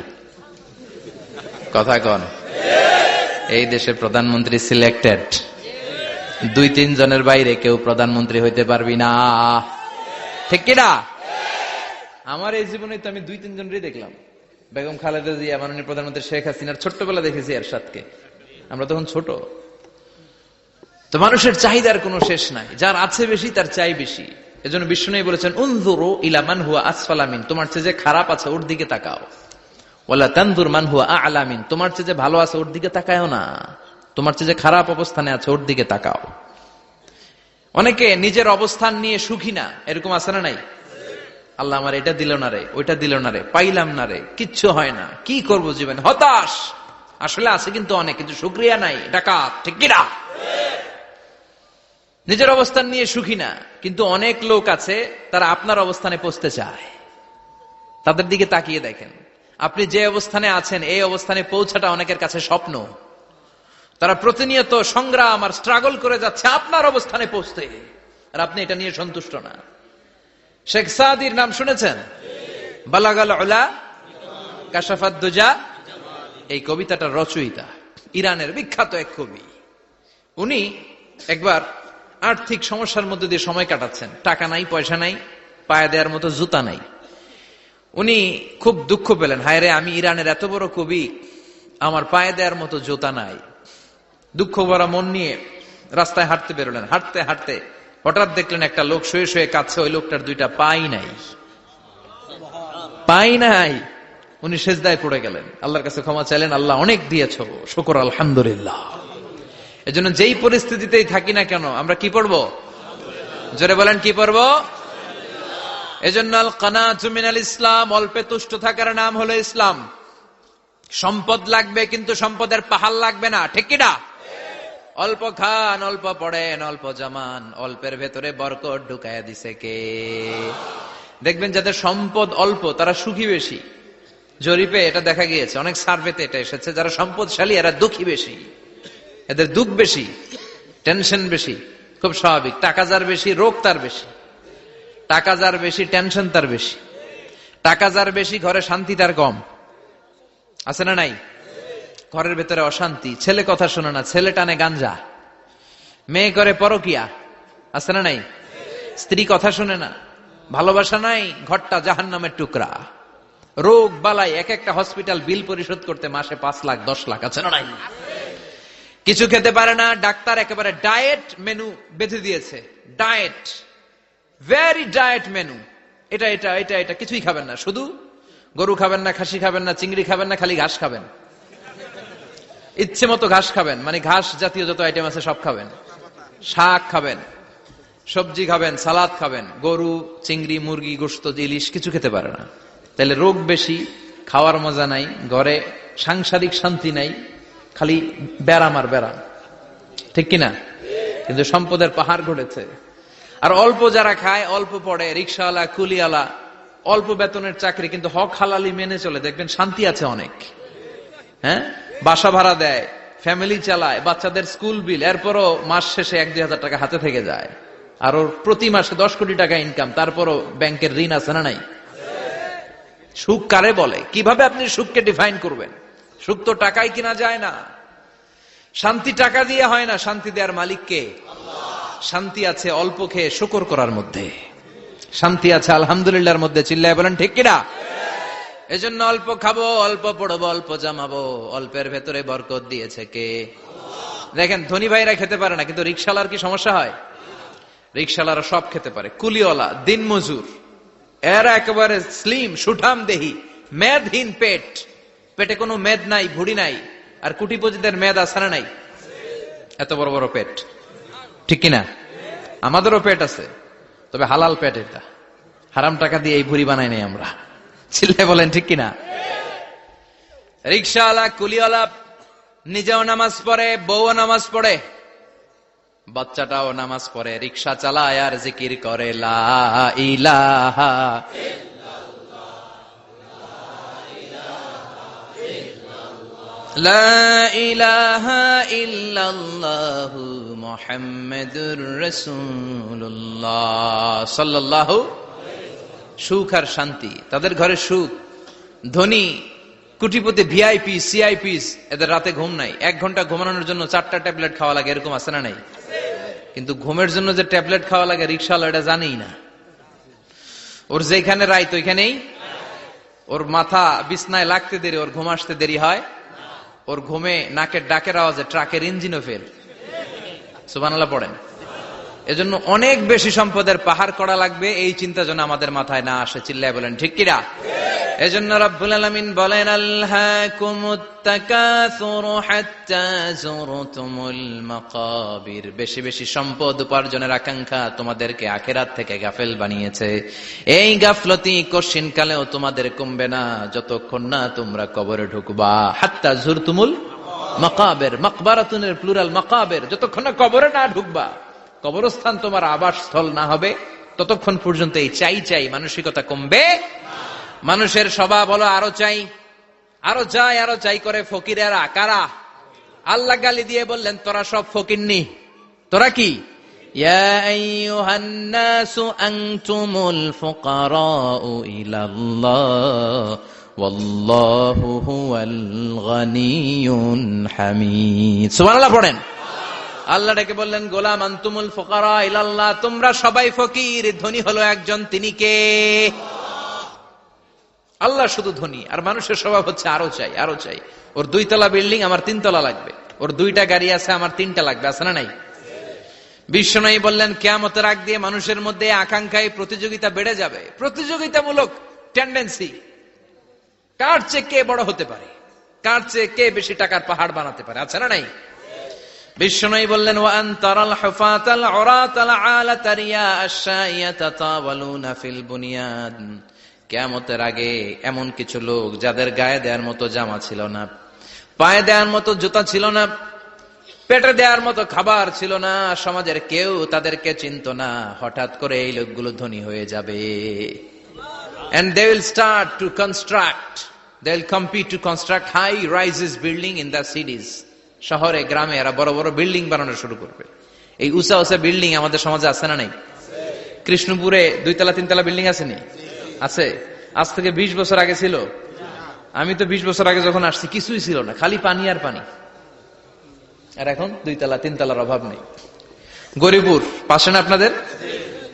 [SPEAKER 2] কথা কন। এই দেশে প্রধানমন্ত্রী সিলেক্টেড। 2-3 জনের বাইরে কেউ প্রধানমন্ত্রী হইতে পারবি না। ঠিক কিনা? আমার এই জীবনে তো আমি 2-3 জনই দেখলাম। বেগম খালেদা জিয়া, মাননীয় প্রধানমন্ত্রী শেখ হাসিনার ছোট্টবেলা দেখেছি এরশাদকে। আমরা তখন ছোট। তো মানুষের চাহিদার কোনো শেষ নাই। যার আছে বেশি তার চাই বেশি। এজন্য বিষ্ণু বলেছেন, উনজুরু ইলা মান হুয়া আসফালা মিন, তোমার চেয়ে যে খারাপ আছে ওর দিকে তাকাও। ওয়ালা তানজুর মান হুয়া আ'লা মিন, তোমার চেয়ে যে ভালো আছে ওর দিকে তাকায়ও না, তোমার চেয়ে যে খারাপ অবস্থানে আছে ওর দিকে তাকাও। অনেকে নিজের অবস্থান নিয়ে সুখী না, এরকম আছে না নাই? আল্লাহ আমার এটা দিল না রে, ওইটা দিল না রে, পাইলাম না রে, কিচ্ছু হয় না, কি করব জীবনে, হতাশ। আসলে আছে কিন্তু অনেক, কিন্তু শুকরিয়া নাই, ডাকাত। ঠিক কিনা? নিজের অবস্থান নিয়ে সুখী না, কিন্তু অনেক লোক আছে তারা আপনার অবস্থানে পৌঁছতে চায়। তাদের দিকে তাকিয়ে দেখেন, আপনি যে অবস্থানে আছেন এই অবস্থানে পৌঁছাটা অনেকের কাছে স্বপ্ন। তারা প্রতিনিয়ত সংগ্রাম আর স্ট্রাগল করে যাচ্ছে আপনার অবস্থানে পৌঁছতে, আর আপনি এটা নিয়ে সন্তুষ্ট না। শেখ সাদির নাম শুনেছেন? বালাগাল উলা কাশাফাত দুজা, এই কবিতাটার রচয়িতা ইরানের বিখ্যাত এক কবি। উনি একবার আর্থিক সমস্যার মধ্যে দিয়ে সময় কাটাচ্ছেন, টাকা নাই, পয়সা নাই, পায়ে দেওয়ার মতো জুতা নাই। উনি খুব দুঃখ পেলেন, হায় রে, আমি ইরানের এত বড় কবি, আমার পায়ে দেওয়ার মতো জুতা নাই। দুঃখ ভরা মন নিয়ে রাস্তায় হাঁটতে বেরোলেন। হাঁটতে হাঁটতে হঠাৎ দেখলেন একটা লোক শুয়ে শুয়ে কাঁদছে, ওই লোকটার 2টা পাই নাই, পাই নাই। উনি সেজদায় পড়ে গেলেন, আল্লাহর কাছে ক্ষমা চাইলেন, আল্লাহ অনেক দিয়েছ, শুকর আলহামদুলিল্লাহ। এজন্য যেই পরিস্থিতিতেই থাকি না কেন আমরা কি পড়বো? জোরে বলেন, কি পড়বো? এজন্য আল কানাতু মিনাল ইসলাম, অল্পে তুষ্ট থাকার নাম হলো ইসলাম। সম্পদ লাগবে কিন্তু সম্পদের পাহাড় লাগবে না। ঠিক কিনা? অল্প খান, অল্প পড়েন, অল্প জমান, অল্পের ভেতরে বরকত ঢুকায়া দিছে কে? দেখবেন যাদের সম্পদ অল্প তারা সুখী বেশি। জরিপে এটা দেখা গিয়েছে, অনেক সার্ভেতে এটা এসেছে, যারা সম্পদশালী এরা দুঃখী বেশি, এদের দুঃখ বেশি, টেনশন বেশি। খুব স্বাভাবিক, টাকা যার বেশি রোগ তার বেশি, টাকা যার বেশি টেনশন তার বেশি, টাকা যার বেশি ঘরে শান্তি তার কম। আছে না নাই? ঘরের ভেতরে অশান্তি, ছেলে কথা শোনে না, ছেলে টানে গাঞ্জা, মেয়ে করে পরকিয়া। আছে না নাই? স্ত্রী কথা শোনে না, ভালোবাসা নাই, ঘরটা জাহান্নামের টুকরা। রোগ বালাই, এক একটা হসপিটাল বিল পরিশোধ করতে মাসে 5 লাখ 10 লাখ। আছে না নাই? কিছু খেতে পারে না, ডাক্তার একেবারে ডায়েট মেনু বেঁধে দিয়েছে। ডায়েট, ভেরি ডায়েট মেনু, এটা এটা এটা এটা কিছুই খাবেন না, শুধু গরু খাবেন না, খাসি খাবেন না, চিংড়ি খাবেন না, খালি ঘাস খাবেন। ইচ্ছে মতো ঘাস খাবেন, মানে ঘাস জাতীয় যত আইটেম আছে সব খাবেন, শাক খাবেন, সবজি খাবেন, সালাদ খাবেন। গরু, চিংড়ি, মুরগি, গোশত, ইলিশ কিছু খেতে পারে না। তাহলে রোগ বেশি, খাওয়ার মজা নাই, ঘরে সাংসারিক শান্তি নাই, খালি ব্যারাম আর ব্যারাম। ঠিক কিনা? কিন্তু সম্পদের পাহাড় ঘটেছে। আর অল্প যারা খায়, অল্প পড়ে, রিক্সাওয়ালা, কুলিওয়ালা, অল্প বেতনের চাকরি, কিন্তু হক হালালি মেনে চলে, দেখবেন শান্তি আছে অনেক। হ্যাঁ, বাসা ভাড়া দেয়, ফ্যামিলি চালায়, বাচ্চাদের স্কুল বিল, এরপরও মাস শেষে 1-2 হাজার টাকা হাতে থেকে যায়। আর ওর প্রতি মাসে 10 কোটি টাকা ইনকাম, তারপরও ব্যাংকের ঋণ আছে না নাই? সুখ কারে বলে? কিভাবে আপনি সুখকে ডিফাইন করবেন? সুখ তো টাকায় কিনা যায় না, শান্তি টাকা দিয়ে হয় না, শান্তি দেওয়ার মালিক কে? শান্তি আছে অল্প খেয়ে শুকর করার মধ্যে, শান্তি আছে আলহামদুলিল্লাহর মধ্যে। চিল্লায় বলেন ঠিক কিনা? এজন্য অল্প খাবো, অল্প পড়বো, অল্প জামাবো, অল্পের ভেতরে বরকত দিয়েছে কে? দেখেন, ধনী ভাইরা খেতে পারে না, কিন্তু রিক্সাওয়ালার কি সমস্যা হয়? রিক্সাওয়ালারা সব খেতে পারে। কুলিওয়ালা, দিনমজুর, এরা একেবারে স্লিম সুঠাম দেহি, মেদহীন পেট, পেটে কোনো মেদ নাই, ভুড়ি নাই, আর কোটিপতিদের মেদ আছে না নাই? এত বড় বড় পেট, ঠিক কিনা? আমাদেরও পেট আছে, তবে হালাল পেট। এটা হারাম টাকা দিয়ে এই ভুড়ি বানাই নাই আমরা। চিল্লায় বলেন ঠিক কিনা? রিকশাওয়ালা, কুলিওয়ালা নিজেও নামাজ পড়ে, বউও নামাজ পড়ে, বাচ্চাটাও নামাজ পড়ে, রিকশা চালায় আর জিকির করে লা ইলাহা লা ইলাহা ইল্লাল্লাহু মুহাম্মাদুর রাসূলুল্লাহ সাল্লাল্লাহু। সুখ আর শান্তি, তাদের ঘরে সুখ। ধনী কোটিপতি ভিআইপি সিআইপিস, এদের রাতে ঘুম নাই। 1 ঘন্টা ঘুমানোর জন্য 4টা ট্যাবলেট খাওয়া লাগে, এরকম আছে না নাই? কিন্তু ঘুমের জন্য যে ট্যাবলেট খাওয়া লাগে রিকশাওয়ালা এটা জানেই না। ওর যেখানে রাইত ওইখানেই, ওর মাথা বিছনায় লাগতে দেরি, ওর ঘুম আসতে দেরি হয়। ওর ঘুমে নাকের ডাকের আওয়াজে ট্রাকের ইঞ্জিনও ফেল। সুবহানাল্লাহ পড়েন। এজন্য অনেক বেশি সম্পদের পাহাড় করা লাগবে, এই চিন্তা যেন আমাদের মাথায় না আসে। চিল্লায় বলেন ঠিক কিনা? এজন্য রব্বুল আলামিন বলেন আল্হাকুমুত তাকাসুর হাত্তা যুরতুমুল মাকাবির। বেশি বেশি সম্পদ উপার্জনের আকাঙ্ক্ষা তোমাদেরকে আখিরাত থেকে গাফেল বানিয়েছে। এই গাফলতি কশিন কালেও তোমাদের কমবে না যতক্ষণ না তোমরা কবরে ঢুকবা। হাত্তা যুরতুমুল মাকাবির, মাকবারাতুনের প্লুরাল মাকাবির, যতক্ষণ না কবরে না ঢুকবা, কবরস্থান তোমার আবাসস্থল না হবে, ততক্ষণ পর্যন্ত এই চাই চাই মানসিকতা কমবে। মানুষের স্বভাব হলো আরো চাই, আরো চাই, আরো চাই করে ফকিরেরা কারা? আল্লাহ গালি দিয়ে বললেন তোরা সব ফকিরনি। তোরা কি? ইয়া আইয়ুহান নাসু আনতুমুল ফুকারাউ ইলাল্লাহ ওয়াল্লাহু হুয়াল গানিয়ুল হামিদ। সুবহানাল্লাহ পড়েন। আল্লাহ ডেকে বললেন গোলাম আনতুমুল ফুকারা ইলাল্লাহ, তোমরা সবাই ফকির, ধনী হলো একজন, তিনি কে? আল্লাহ শুধু ধনী, আর মানুষের স্বভাব হচ্ছে আরো চাই, আরো চাই। ওর 2 তলা বিল্ডিং, আমার 3 তলা লাগবে। ওর 2টা গাড়ি আছে, আমার 3টা লাগবে। আছে না নাই? বিশ্বনবী বললেন কিয়ামতের আগ দিয়ে মানুষের মধ্যে আকাঙ্ক্ষায় প্রতিযোগিতা বেড়ে যাবে, প্রতিযোগিতামূলক টেন্ডেন্সি। কার চেয়ে কে বড় হতে পারে, কার চেয়ে কে বেশি টাকার পাহাড় বানাতে পারে। আছে না নাই? বিশ্বনবী বললেন ওয়া আনতারাল হুফাতাল উরাতাল আলাতা রিয়া আশ-শাইয়াতা তাওয়ালুনা ফিল বুনিয়ান। কিয়ামতের আগে এমন কিছু লোক যাদের গায়ে দেওয়ার মতো জামা ছিল না, পায়ে দেওয়ার মতো জুতা ছিল না, পেটে দেওয়ার মতো খাবার ছিল না, সমাজের কেউ তাদেরকে চিনত না। হঠাৎ করে এই লোকগুলো ধনী হয়ে যাবে। And they will start to construct, they will compete to construct high rises building in the cities. শহরে গ্রামে এরা বড় বড় বিল্ডিং বানানো শুরু করবে। এই উঁচা উঁচা বিল্ডিং আমাদের সমাজে আছে না নাই? কৃষ্ণপুরে 2 তলা 3 তলা বিল্ডিং আছে নি? আছে। আজ থেকে 20 বছর আগে ছিল? আমি তো 20 বছর আগে যখন আসছি কিছুই ছিল না, খালি পানি আর পানি। আর এখন 2 তলা 3 তলার অভাব নেই। গরিপুর পাশে না আপনাদের?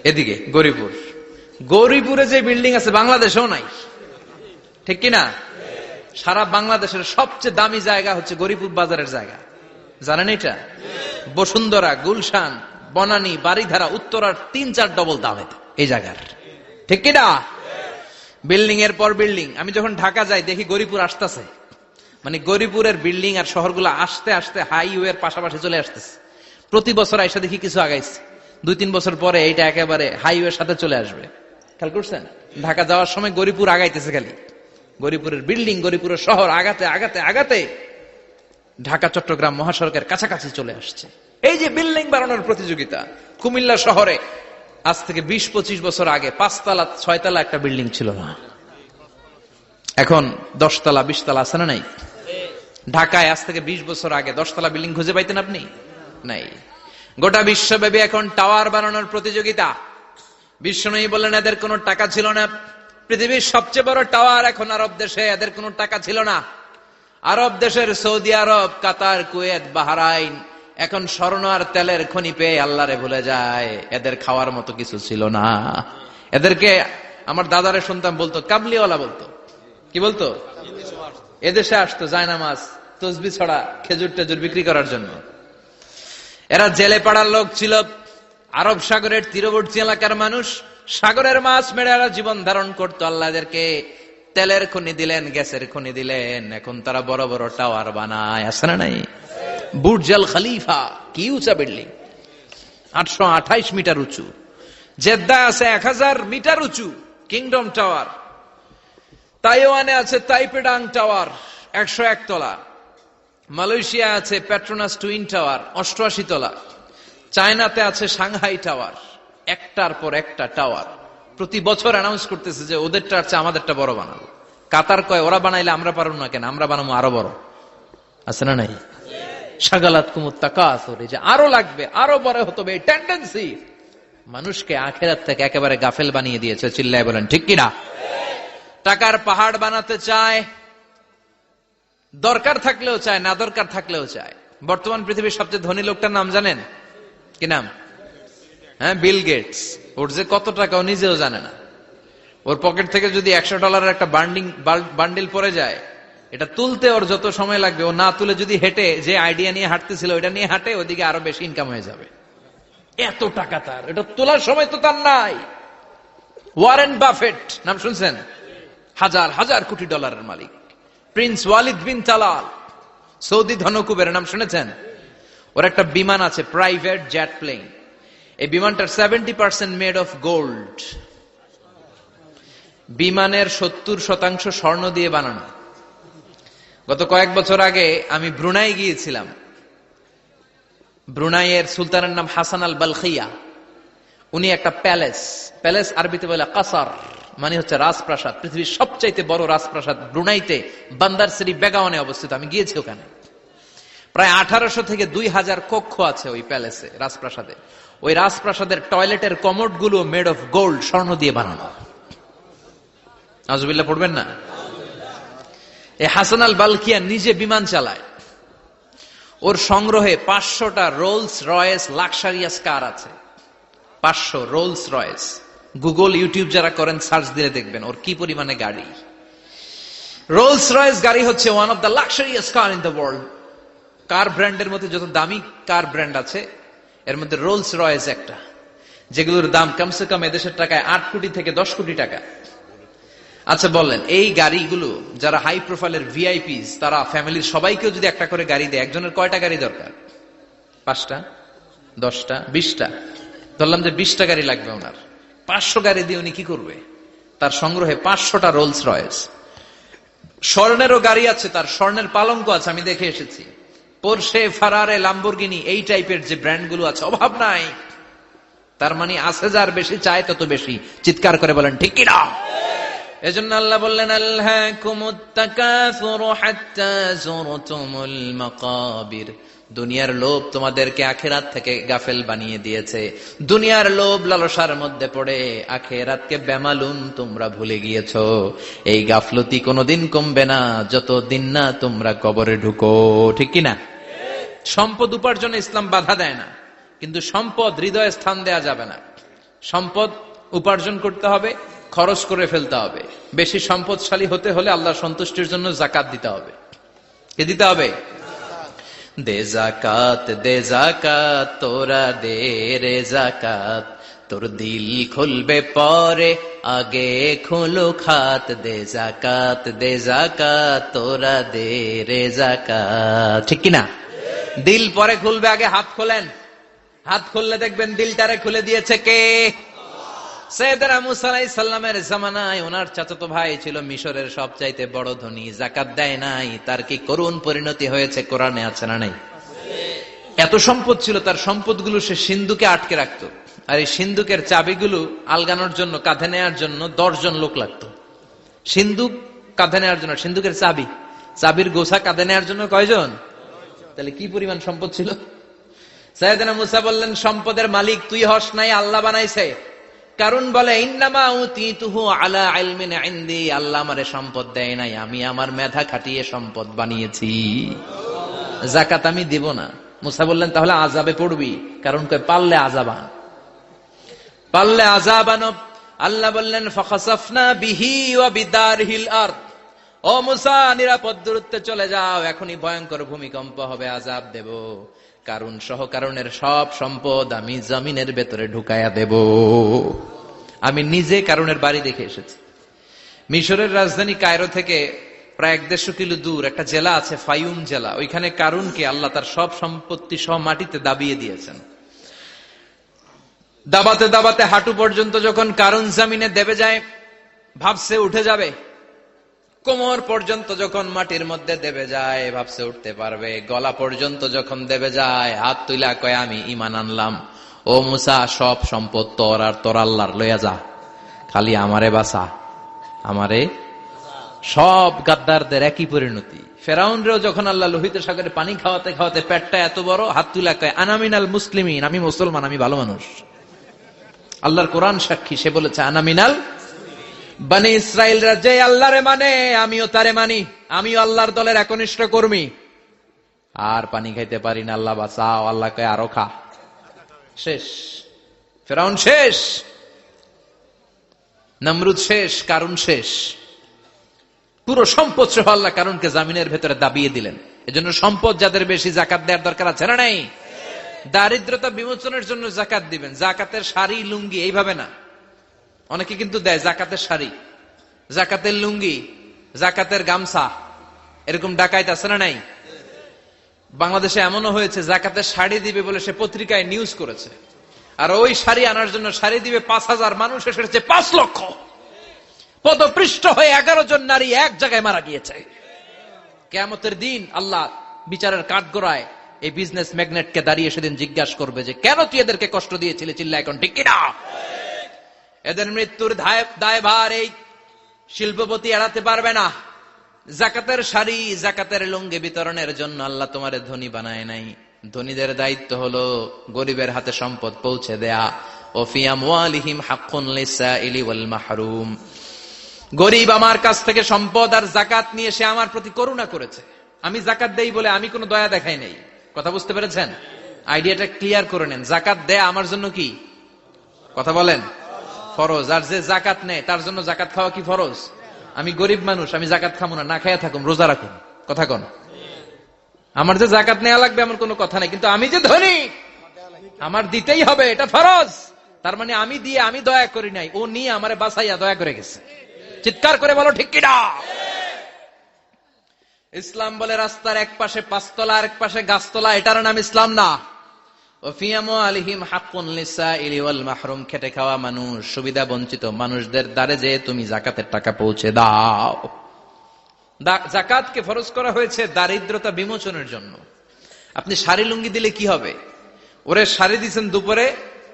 [SPEAKER 2] এদিকে গরিপুর, গরিপুরে যে বিল্ডিং আছে বাংলাদেশেও নাই, ঠিক কিনা? সারা বাংলাদেশের সবচেয়ে দামি জায়গা হচ্ছে গরিপুর বাজারের জায়গা। জানেন এটা? বসুন্ধরা, গুলশান, বনানী, বাড়িধারা, উত্তরার 3-4 ডবল দাম এই জায়গার, ঠিক কিনা? বিল্ডিং এর পর বিল্ডিং। আমি যখন ঢাকা যাই দেখি গরিপুর আসতেছে, মানে গরিপুরের বিল্ডিং আর শহরগুলো আস্তে আস্তে হাইওয়ের পাশাপাশি চলে আসতেছে। প্রতি বছর আইসা দেখি কিছু আগাইছে, 2-3 বছর পরে এইটা একেবারে হাইওয়ের সাথে চলে আসবে। খেয়াল করছেন? ঢাকা যাওয়ার সময় গরিপুর আগাইতেছে, খালি গরিপুরের বিল্ডিং, গরিপুরের শহর আগাতে আগাতে আগাতে ঢাকা চট্টগ্রাম মহাসড়কের কাছাকাছি চলে আসছে। এই যে বিল্ডিং বানানোর প্রতিযোগিতা। কুমিল্লা শহরে আজ থেকে 20-25 বছর আগে 5 তলা 6 তলা একটা বিল্ডিং ছিল না, এখন 10 তলা 20 তলা। আছে না নাই? ঢাকায় আজ থেকে 20 বছর আগে 10 তলা বিল্ডিং খুঁজে পাইতেন আপনি? নাই। গোটা বিশ্বব্যাপী এখন টাওয়ার বানানোর প্রতিযোগিতা। বিশ্বনবী বললেন এদের কোনো টাকা ছিল না। পৃথিবীর সবচেয়ে বড় টাওয়ার এখন আরব দেশে, এদের কোনো টাকা ছিল না। আরব দেশের সৌদি আরব, কাতার, কুয়েত, বাহরাইন এখন স্বর্ণ আর তেলের খনি পেয়ে আল্লাহরে ভুলে যায়। এদের খাওয়ার মতো কিছু ছিল না। এদেরকে আমার দাদারে শুনতাম বলতো কাবলিওয়ালা, বলতো কি বলতো? এদেশে আসতো জায়নামাজ, তসবিহ ছড়া, খেজুর টেজুর বিক্রি করার জন্য। এরা জেলে পাড়ার লোক ছিল। আরব সাগরের তীরবর্তী এলাকার মানুষ, সাগরের মাছ মেরে এরা জীবন ধারণ করতো। আল্লাহ এদেরকে তেলের খনি দিলেন, গ্যাসের খনি দিলেন, এখন তারা বড় বড় টাওয়ার বানায়, আছে না নাই? বুর্জ আল খলিফা, কি উঁচা বিল্ডিং, 828 মিটার উঁচু। জেদ্দা আছে 1000 মিটার উঁচু কিংডম টাওয়ার। তাইওয়ানে আছে তাইপেডাং টাওয়ার 101 তলা। মালয়েশিয়া আছে পেট্রোনাস টুইন টাওয়ার 88 তলা। চায়নাতে আছে সাংহাই টাওয়ার, একটার পর একটা টাওয়ার। প্রতি বছর অ্যানাউন্স করতেছে যে ওদেরটা আছে আমাদেরটা বড় বানাবো। কাতার কয় ওরা বানাইলে আমরা পারবো না কেন, আমরা বানাবো আরো বড়, আছে না নাই? শাগালাত কুমুত তাকাসুর, যে আরো লাগবে, আরো বড় হতে হবে, এই টেন্ডেন্সি মানুষকে আখিরাত থেকে একেবারে গাফেল বানিয়ে দিয়েছে। চিল্লায় বলেন ঠিক কিনা? টাকার পাহাড় বানাতে চায়, দরকার থাকলেও চায়, না দরকার থাকলেও চায়। বর্তমান পৃথিবীর সবচেয়ে ধনী লোকটার নাম জানেন কি নাম? হ্যাঁ, বিল গেটস। ওর যে কত টাকা ও নিজেও জানে না। ওর পকেট থেকে যদি $100 একটা বান্ডিল পড়ে যায়, এটা তুলতে ওর যত সময় লাগবে, ও না তুলে যদি হেঁটে, যে আইডিয়া নিয়ে হাঁটতেছিল ওইটা নিয়ে হাঁটে, ওদিকে আরো বেশি ইনকাম হয়ে যাবে। এত টাকা তার, এটা তোলার সময় তো তার নাই। ওয়ারেন বাফেট নাম শুনছেন? হাজার হাজার কোটি ডলারের মালিক। Prince Walid bin Talal, Saudi ধনকুবের নাম শুনেছেন? ওর একটা বিমান আছে, প্রাইভেট জেট প্লেন। এই বিমানটার 70% মেড অফ গোল্ড। বিমানের 70% স্বর্ণ দিয়ে বানানো। গত কয়েক বছর আগে আমি ব্রুনাই গিয়েছিলাম। ব্রুনাইয়ের সুলতানের নাম হাসান আল বালখিয়া। উনি একটা প্যালেস আরবিতে বলে কাসার, মানে হচ্ছে রাজপ্রাসাদ। পৃথিবীর সবচাইতে বড় রাজপ্রাসাদ ব্রুনাইতে বান্দার সিরি বেগাওয়ানে অবস্থিত। আমি গিয়েছি ওখানে। প্রায় 1800 থেকে 2000 কক্ষ আছে ওই প্যালেসে, রাজপ্রাসাদে। ওই রাজপ্রাসাদের টয়লেটের কমোড গুলো মেড অফ গোল্ড, স্বর্ণ দিয়ে বানানো। নাউজুবিল্লাহ পড়বেন না? এই হাসান আল বালখিয়া নিজে বিমান চালায়। ওর সংগ্রহে 500টা রোলস রয়েস লাক্সারিয়াস কার আছে। 500 রোলস রয়েস। গুগল ইউটিউব যারা করেন সার্চ দিলে দেখবেন ওর কি পরিমাণে গাড়ি। রোলস রয়েস গাড়ি হচ্ছে one of the luxurious car in the world. Car ব্র্যান্ডের মধ্যে যত দামি কার ব্র্যান্ড আছে, এর মধ্যে রোলস রয়েস একটা, যেগুলোর দাম কমসে কম এদেশের টাকায় 8 কোটি থেকে 10 কোটি টাকা। আচ্ছা বললেন, এই গাড়িগুলো যারা হাই প্রোফাইলের ভিআইপিস, তারা ফ্যামিলির সবাইকেও যদি একটা করে গাড়ি দেয়, একজনের কয়টা গাড়ি দরকার? 5টা, 10টা, 20টা। ধরলাম যে 20টা গাড়ি লাগবে ওনার। 500 গাড়ি দিয়ে উনি কি করবে? তার সংগ্রহে 500টা রোলস রয়েস। স্বর্ণেরও গাড়ি আছে, তার স্বর্ণের পালঙ্ক আছে, আমি দেখে এসেছি। পোরশে, ফারারে, লাম্বরগিনি, এই টাইপের যে ব্র্যান্ড গুলো আছে, অভাব নাই। তার মানে আছে, যার বেশি চায় তত বেশি। চিৎকার করে বলেন ঠিক কিনা? এজন্য আল্লাহ বললেন, আলহাকুমুত তাকাসুরু হাত্তা যুরতুমুল মাকাবির। দুনিয়ার লোভ তোমাদেরকে আখিরাত থেকে গাফেল বানিয়ে দিয়েছে। দুনিয়ার লোভ লালসার মধ্যে পড়ে আখিরাতকে বেমালুম তোমরা ভুলে গিয়েছো। এই গাফলতি কোনোদিন কমবে না যতদিন না তোমরা কবরে ঢুকো। ঠিক কিনা? সম্পদ উপার্জনে ইসলাম বাধা দেয় না, কিন্তু সম্পদ হৃদয়ে স্থান দেয়া যাবে না। সম্পদ উপার্জন করতে হবে, খরচ করে ফেলতে হবে। বেশি সম্পদশালী হতে হলে আল্লাহর সন্তুষ্টির জন্য যাকাত দিতে হবে। কে দিতে হবে? দে যাকাত, দে যাকাত, তোরা দে রে যাকাত, তোর দিল খুলবে পরে, আগে খুলো খাত। দে যাকাত, দে যাকাত, তোরা দে রে যাকাত। ঠিক কিনা? দিল পরে খুলবে, আগে হাত খোলেন। হাত খুললে দেখবেন দিলটারে খুলে দিয়েছে কে? সাইয়েদনা মুসা আলাইহিস সালামের জামানায় ওনার চাচাতো ভাই ছিল মিশরের সবচাইতে বড় ধনী, যাকাত দেয় নাই। তার কি করুণ পরিণতি হয়েছে কোরআনে আছে না নাই? এত সম্পদ ছিল, তার সম্পদগুলো সে সিন্ধুকে আটকে রাখতো। আর এই সিন্ধুকের চাবিগুলো আলগানোর জন্য, কাঁধে নেওয়ার জন্য 10 জন লোক লাগতো। সিন্ধুক কাঁধে নেওয়ার জন্য, সিন্ধুকের চাবির গোছা কাঁধে নেওয়ার জন্য কয়জন? তাহলে কি পরিমাণ সম্পদ ছিল? সাইয়েদনা মুসা বললেন, সম্পদের মালিক তুই হস নাই, আল্লাহ বানাইছে। কারণ বলে, ইন্নামা উতীতুহু আলা ইলমিন ইনদি, আল্লাহ আমারে সম্পদ দেয় নাই, আমি আমার মেধা খাটিয়ে সম্পদ বানিয়েছি। যাকাত আমি দিব না। মুসা বললেন, তাহলে আযাবে পড়বি। কারণ কয় পারলে আযাবান, পারলে আযাবান। আল্লাহ বললেন, ফাখাসাফনা বিহি ওয়া বিদারহিল আরদ, ও মুসা নিরাপদ দূরত্বে চলে যাও, এখনই ভয়ঙ্কর ভূমিকম্প হবে, আযাব দেব। কারণ সহ কারণের সব সম্পদ আমি জমিনের ভেতরে ঢুকায়া দেব। আমি নিজে কারণের বাড়ি দেখে এসেছি। মিশরের রাজধানী কায়রো থেকে প্রায় 150 কিলো দূর একটা জেলা আছে, ফায়ুম জেলা। ওইখানে কারুনকে আল্লাহ তার সব সম্পত্তি সহ মাটিতে দাবিয়ে দিয়েছেন। দাবাতে দাবাতে হাঁটু পর্যন্ত যখন কারুন জমিনে দেবে যায়, ভাবছে উঠে যাবে। কোমর পর্যন্ত যখন মাটির মধ্যে দেবে যায়, ভাবছে উঠতে পারবে। গলা পর্যন্ত যখন দেবে যায়, হাত তুইলা কয় আমি ঈমান আনলাম। ও মুসা, সব সম্পদ তোর আর তোর আল্লাহর, লইয়া যা, খালি আমারে বাঁচা, আমারে। সব গাদ্দারদের একই পরিণতি। ফেরাউনরেও যখন আল্লাহ লোহিত সাগরে পানি খাওয়াতে খাওয়াতে পেটটা এত বড়, হাত তুলা কয় আনা মিনাল মুসলিমিন, আমি মুসলমান, আমি ভালো মানুষ। আল্লাহর কোরআন সাক্ষী, সে বলেছে আনা মিনাল বনি ইসরাইলরা যে আল্লাহরে মানে, আমিও তারে মানি, আমিও আল্লাহর দলের একনিষ্ঠ কর্মী। আর পানি খাইতে পারি না, আল্লাহ বাঁচাও। আল্লাহ কয় আরো খা। শেষ, ফেরাউন শেষ, নমরুদ শেষ, কারুন শেষ। পুরো সম্পদ সহ আল্লাহ কারুনকে জামিনের ভেতরে দাবিয়ে দিলেন। এজন্য সম্পদ যাদের বেশি, জাকাত দেওয়ার দরকার আছে না নাই? দারিদ্রতা বিমোচনের জন্য জাকাত দিবেন। জাকাতের শাড়ি লুঙ্গি এইভাবে না, অনেকে কিন্তু দেয় জাকাতের শাড়ি, জাকাতের লুঙ্গি, জাকাতের গামছা, এরকম ডাকাইত আছে না নাই? বাংলাদেশে এমনও হয়েছে জাকাতের শাড়ি দিবে বলে সে পত্রিকায় নিউজ করেছে, আর ওই শাড়ি আনার জন্য শাড়ি দিবে 5,000, মানুষ এসেছে 5 লক্ষ। পদপৃষ্ঠ হয়ে 11 জন নারী এক জায়গায় মারা গিয়েছে। কিয়ামতের দিন আল্লাহ বিচারের কাঠগড়ায় এই বিজনেস ম্যাগনেটকে দাঁড়িয়ে সেদিন জিজ্ঞাসা করবে যে কেন তুই এদেরকে কষ্ট দিয়েছিলি? চিল্লা এখন ঠিক কিনা? এদের মৃত্যুর দায়ভার এই শিল্পপতি এড়াতে পারবে না। জাকাতের শাড়ি, জাকাতের লুঙ্গি বিতরণের জন্য আল্লাহ তোমারে ধনী বানায় নাই। ধনীদের দায়িত্ব হলো গরিবের হাতে সম্পদ পৌঁছে দেয়া। ও ফি আমওয়ালিহিম হাক্কুন লিসাইলি ওয়াল মাহরুম। গরিব আমার কাছ থেকে সম্পদ আর জাকাত নিয়ে সে আমার প্রতি করুণা করেছে। আমি জাকাত দেই বলে আমি কোনো দয়া দেখাই নাই। কথা বুঝতে পেরেছেন? আইডিয়াটা ক্লিয়ার করে নেন। জাকাত দেয়া আমার জন্য কি? কথা বলেন, ফরজ। আর যে জাকাত নেয় তার জন্য জাকাত খাওয়া কি ফরজ? আমি গরিব মানুষ, আমি জাকাত খাবো না, না খাইয়া থাকুম, রোজা রাখুন। কথা কন, আমার যে জাকাত নেওয়া লাগবে এমন কোনো কথা নেই, কিন্তু আমি যে ধনী আমার দিতেই হবে, এটা ফরজ। তার মানে আমি দিয়ে আমি দয়া করি নাই, ও নিয়ে আমারে বাঁচাইয়া দয়া করে গেছে। চিৎকার করে বলো ঠিক কিনা? ইসলাম বলে রাস্তার এক পাশে 5 তলা আর এক পাশে গাছতলা, এটার নাম ইসলাম না। খেটে খাওয়া মানুষ, সুবিধা বঞ্চিত মানুষদের দ্বারে যে তুমি জাকাতের টাকা পৌঁছে দাও। জাকাতকে ফরজ করা হয়েছে দারিদ্রতা বিমোচনের জন্য। আপনি শাড়ি লুঙ্গি দিলে কি হবে? ওরে শাড়ি দিচ্ছেন দুপুরে,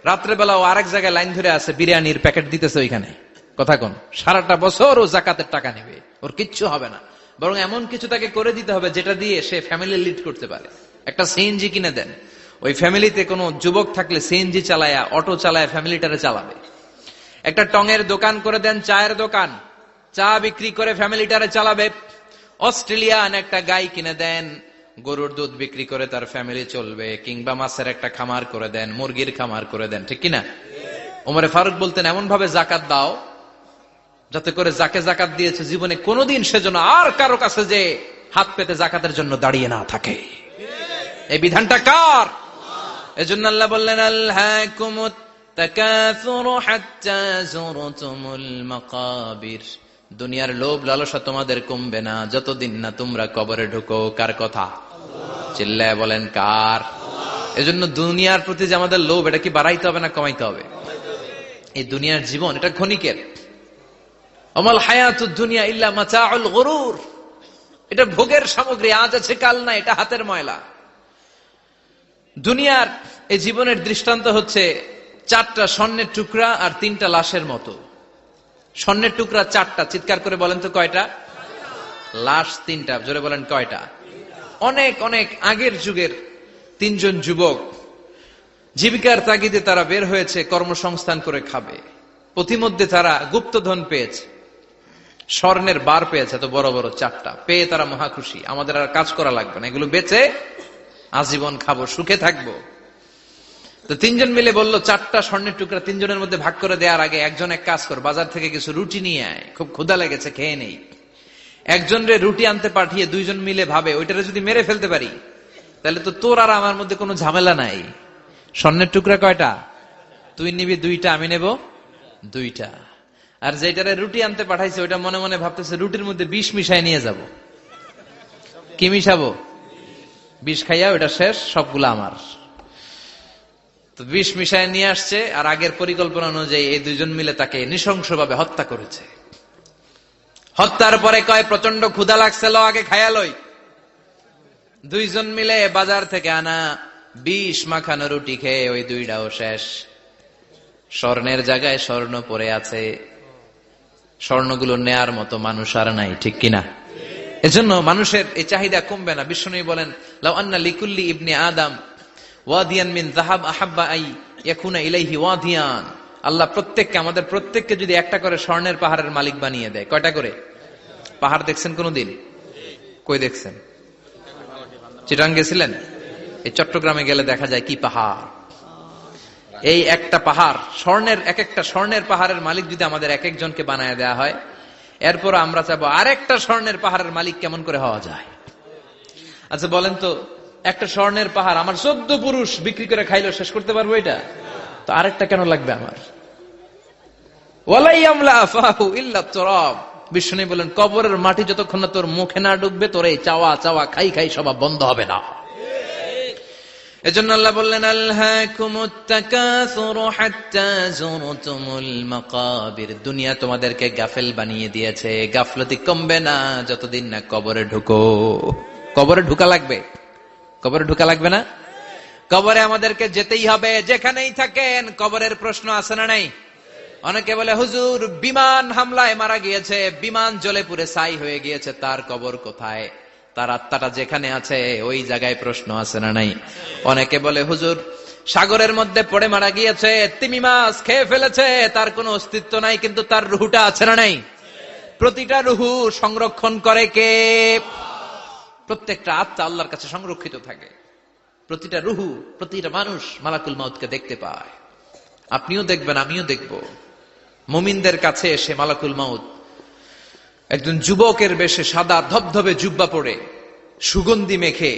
[SPEAKER 2] রাত্রেবেলা ও আরেক জায়গায় লাইন ধরে আছে, বিরিয়ানির প্যাকেট দিতেছে ওইখানে। কথা কোন, সারাটা বছর ও জাকাতের টাকা নেবে, ওর কিচ্ছু হবে না। বরং এমন কিছু তাকে করে দিতে হবে যেটা দিয়ে সে ফ্যামিলি লিড করতে পারে। একটা সিএনজি কিনে দেন, ওই ফ্যামিলিতে কোনো যুবক থাকলে সিএনজি চালায়া, অটো চালায়া ফ্যামিলিটারে চালাবে। একটা টঙের দোকান করে দেন, চায়ের দোকান, চা বিক্রি করে ফ্যামিলিটারে চালাবে। অস্ট্রেলিয়ান একটা গাই কিনে দেন, গরুর দুধ বিক্রি করে তার ফ্যামিলি চলবে। কিংবা মাছের একটা খামার করে দেন, মুরগির খামার করে দেন, ঠিক কিনা? ওমরে ফারুক বলতেন এমন ভাবে জাকাত দাও যাতে করে যাকে জাকাত দিয়েছে জীবনে কোনোদিন সেজন্য আর কারো কাছে যে হাত পেতে জাকাতের জন্য দাঁড়িয়ে না থাকে। এই বিধানটা কার? এজন্য আল্লাহ বললেন আলহাকুমুত তাকাসুরু হাত্তা যুরতুমুল মাকাবির। দুনিয়ার লোভ লালসা তোমাদের কমবে না যতদিন না তোমরা কবরে ঢুকো। কার কথা? চিল্লায় বলেন কার? এজন্য দুনিয়ার প্রতি যে আমাদের লোভ, এটা কি বাড়াইতে হবে না কমাইতে হবে? এই দুনিয়ার জীবন এটা ক্ষণিকের। আমাল হায়াতুদ দুনিয়া ইল্লা মাতাউল গুরুর। এটা ভোগের সামগ্রী, আজ আছে কাল না, এটা হাতের ময়লা। দুনিয়ার এই জীবনের দৃষ্টান্ত হচ্ছে 4টা স্বর্ণের টুকরা আর 3টা লাশের মতো। স্বর্ণের টুকরা 4টা, চিৎকার করে বলেন তো কয়টা? লাশ 3টা, জোরে বলেন কয়টা? অনেক অনেক আগের যুগের 3 জন যুবক জীবিকার তাগিদে তারা বের হয়েছে কর্মসংস্থান করে খাবে। প্রতিমধ্যে তারা গুপ্তধন পেয়েছে, স্বর্ণের বার পেয়েছে, এত বড় বড় 4টা পেয়ে তারা মহা খুশি। আমাদের আর কাজ করা লাগবে না, এগুলো বেচে আজীবন খাবো, সুখে থাকবো। তো 3 জন মিলে বললো 4টা স্বর্ণের টুকরা 3 জনের মধ্যে ভাগ করে দেওয়ার আগে একজন এক কাজ কর, বাজার থেকে কিছু রুটি নিয়ে আয়, খুব ক্ষুধা লেগেছে, খেয়ে নেই। একজন রে রুটি আনতে পাঠিয়ে 2 জন মিলে ভাবে ওইটারে যদি মেরে ফেলতে পারি তাহলে তো তোর আর আমার মধ্যে কোনো ঝামেলা নাই। স্বর্ণের টুকরা কয়টা? তুই নিবি 2টা, আমি নেব 2টা। আর যেটারে রুটি আনতে পাঠাইছে ওইটা মনে মনে ভাবতেছে রুটির মধ্যে বিষ মিশাই নিয়ে যাব। কি মিশাবো? বিষ খাইয়া ওইটা শেষ, সবগুলো আমার। তো বিষ মিশায় নিয়ে আসছে, আর আগের পরিকল্পনা অনুযায়ী এই দুইজন মিলে তাকে নৃশংসভাবে হত্যা করেছে। হত্যার পরে কয় প্রচন্ড ক্ষুধা লাগছে, ল আগে খায়া লই। দুইজন মিলে বাজার থেকে আনা বিষ মাখানো রুটি খেয়ে ওই দুইটাও শেষ। স্বর্ণের জায়গায় স্বর্ণ পড়ে আছে, স্বর্ণগুলো নেয়ার মতো মানুষ আর নাই, ঠিক কিনা? এজন্য মানুষের এই চাহিদা কমবে না। বিষ্ণু বলেন, লাউ আন্না লিকুল্লি ইবনে আদম ওয়াদিয়ান মিন যাহাব আহাব্বা আই ইয়াকুনা ইলাইহি ওয়াদিয়ান। আল্লাহ প্রত্যেককে, আমাদের প্রত্যেককে যদি একটা করে স্বর্ণের পাহাড়ের মালিক বানিয়ে দেয়। কয়টা করে পাহাড় দেখছেন কোনদিন? কই দেখছেন? চিটাং গেছিলেন? এই চট্টগ্রামে গেলে দেখা যায় কি পাহাড়। এই একটা পাহাড় স্বর্ণের, এক একটা স্বর্ণের পাহাড়ের মালিক যদি আমাদের এক একজনকে বানায় দেওয়া হয়, এরপর আমরা চাবো আরেকটা স্বর্ণের পাহাড়ের মালিক কেমন করে হওয়া যায়। আচ্ছা বলেন তো, একটা স্বর্ণের পাহাড় আমার 14 পুরুষ বিক্রি করে খাইলেও শেষ করতে পারবো এটা? তো আরেকটা কেন লাগবে আমার? ওয়ালাই আমলা আফাহু ইল্লা তুরাব। বিষ্ণু বলেন, কবরের মাটি যতক্ষণ না তোর মুখে না ঢুকবে, তোর এই চাওয়া চাওয়া খাই খাই স্বভাব বন্ধ হবে না। এজন্য আল্লাহ বললেন, আলহাকুমুত তাকাসুরু হাত্তা যুরতুমুল মাকাবির। দুনিয়া তোমাদেরকে গাফেল বানিয়ে দিয়েছে, গাফলতি কমবে না যতদিন না কবরে ঢুকো। কবরে ঢুকা লাগবে, কবরে ঢুকা লাগবে না? কবরে আমাদেরকে যেতেই হবে, যেখানেই থাকেন। কবরের প্রশ্ন আছে না নাই? অনেকে বলে, হুজুর বিমান হামলায় মারা গিয়েছে, বিমান জ্বলে পুড়ে ছাই হয়ে গিয়েছে, তার কবর কোথায়? তার আত্মাটা যেখানে আছে ওই জায়গায় প্রশ্ন আছে না নাই? অনেকে বলে, হুজুর সাগরের মধ্যে পড়ে মারা গিয়েছে, তিমি মাছ খেয়ে ফেলেছে, তার কোনো অস্তিত্ব নাই, কিন্তু তার রুহুটা আছে না নাই? প্রতিটা রুহু সংরক্ষণ করে কে? প্রত্যেকটা আত্মা আল্লাহর কাছে সংরক্ষিত থাকে। প্রতিটা রুহু, প্রতিটা মানুষ মালাকুল মাউতকে দেখতে পায়। আপনিও দেখবেন, আমিও দেখব। মুমিনদের কাছে এসে মালাকুল মাউত একজন যুবকের বেশে সাদা ধবধবে জুব্বা পরে সুগন্ধি মেখে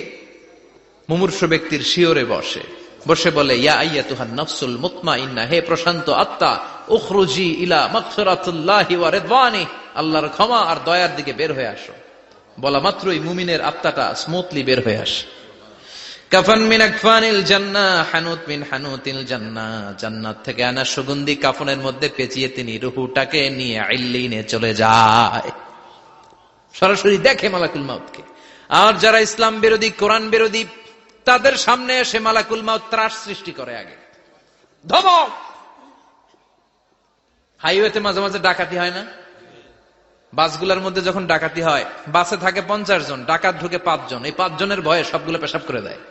[SPEAKER 2] মুমূর্ষু ব্যক্তির শিয়রে বসে বসে বলে, ইয়া আইয়াতুহান নাফসুল মুতমাইন্না, হে প্রশান্ত আত্মা, উখরুজি ইলা মাগফিরাতুল্লাহি ওয়া রিদওয়ানি, আল্লাহর ক্ষমা আর দয়ার দিকে বের হয়ে আসো। বলা মাত্রই মুমিনের আত্মাটা স্মুথলি বের হয়ে আসে। কাফান মিন আকফানিল জান্নাহ, হানুত মিন হানুতিল জান্নাহ, জান্নাত থেকে আনা সুগন্ধি কাফনের মধ্যে পেঁচিয়ে তিনি রূহটাকে নিয়ে ইল্লিনে চলে যায়। সরাসরি দেখে মালাকুল মাউতকে। আর যারা ইসলাম বিরোধী, কোরআন বিরোধী, তাদের সামনে এসে মালাকুল মাউত ত্রাস সৃষ্টি করে। আগে ধমক। হাইওয়েতে মাঝে মাঝে ডাকাতি হয় না? বাসগুলোর মধ্যে যখন ডাকাতি হয়, বাসে থাকে 50 জন, ডাকাত ঢুকে 5 জন। এই 5 জনের ভয়ে সবগুলো পেশাব করে দেয়,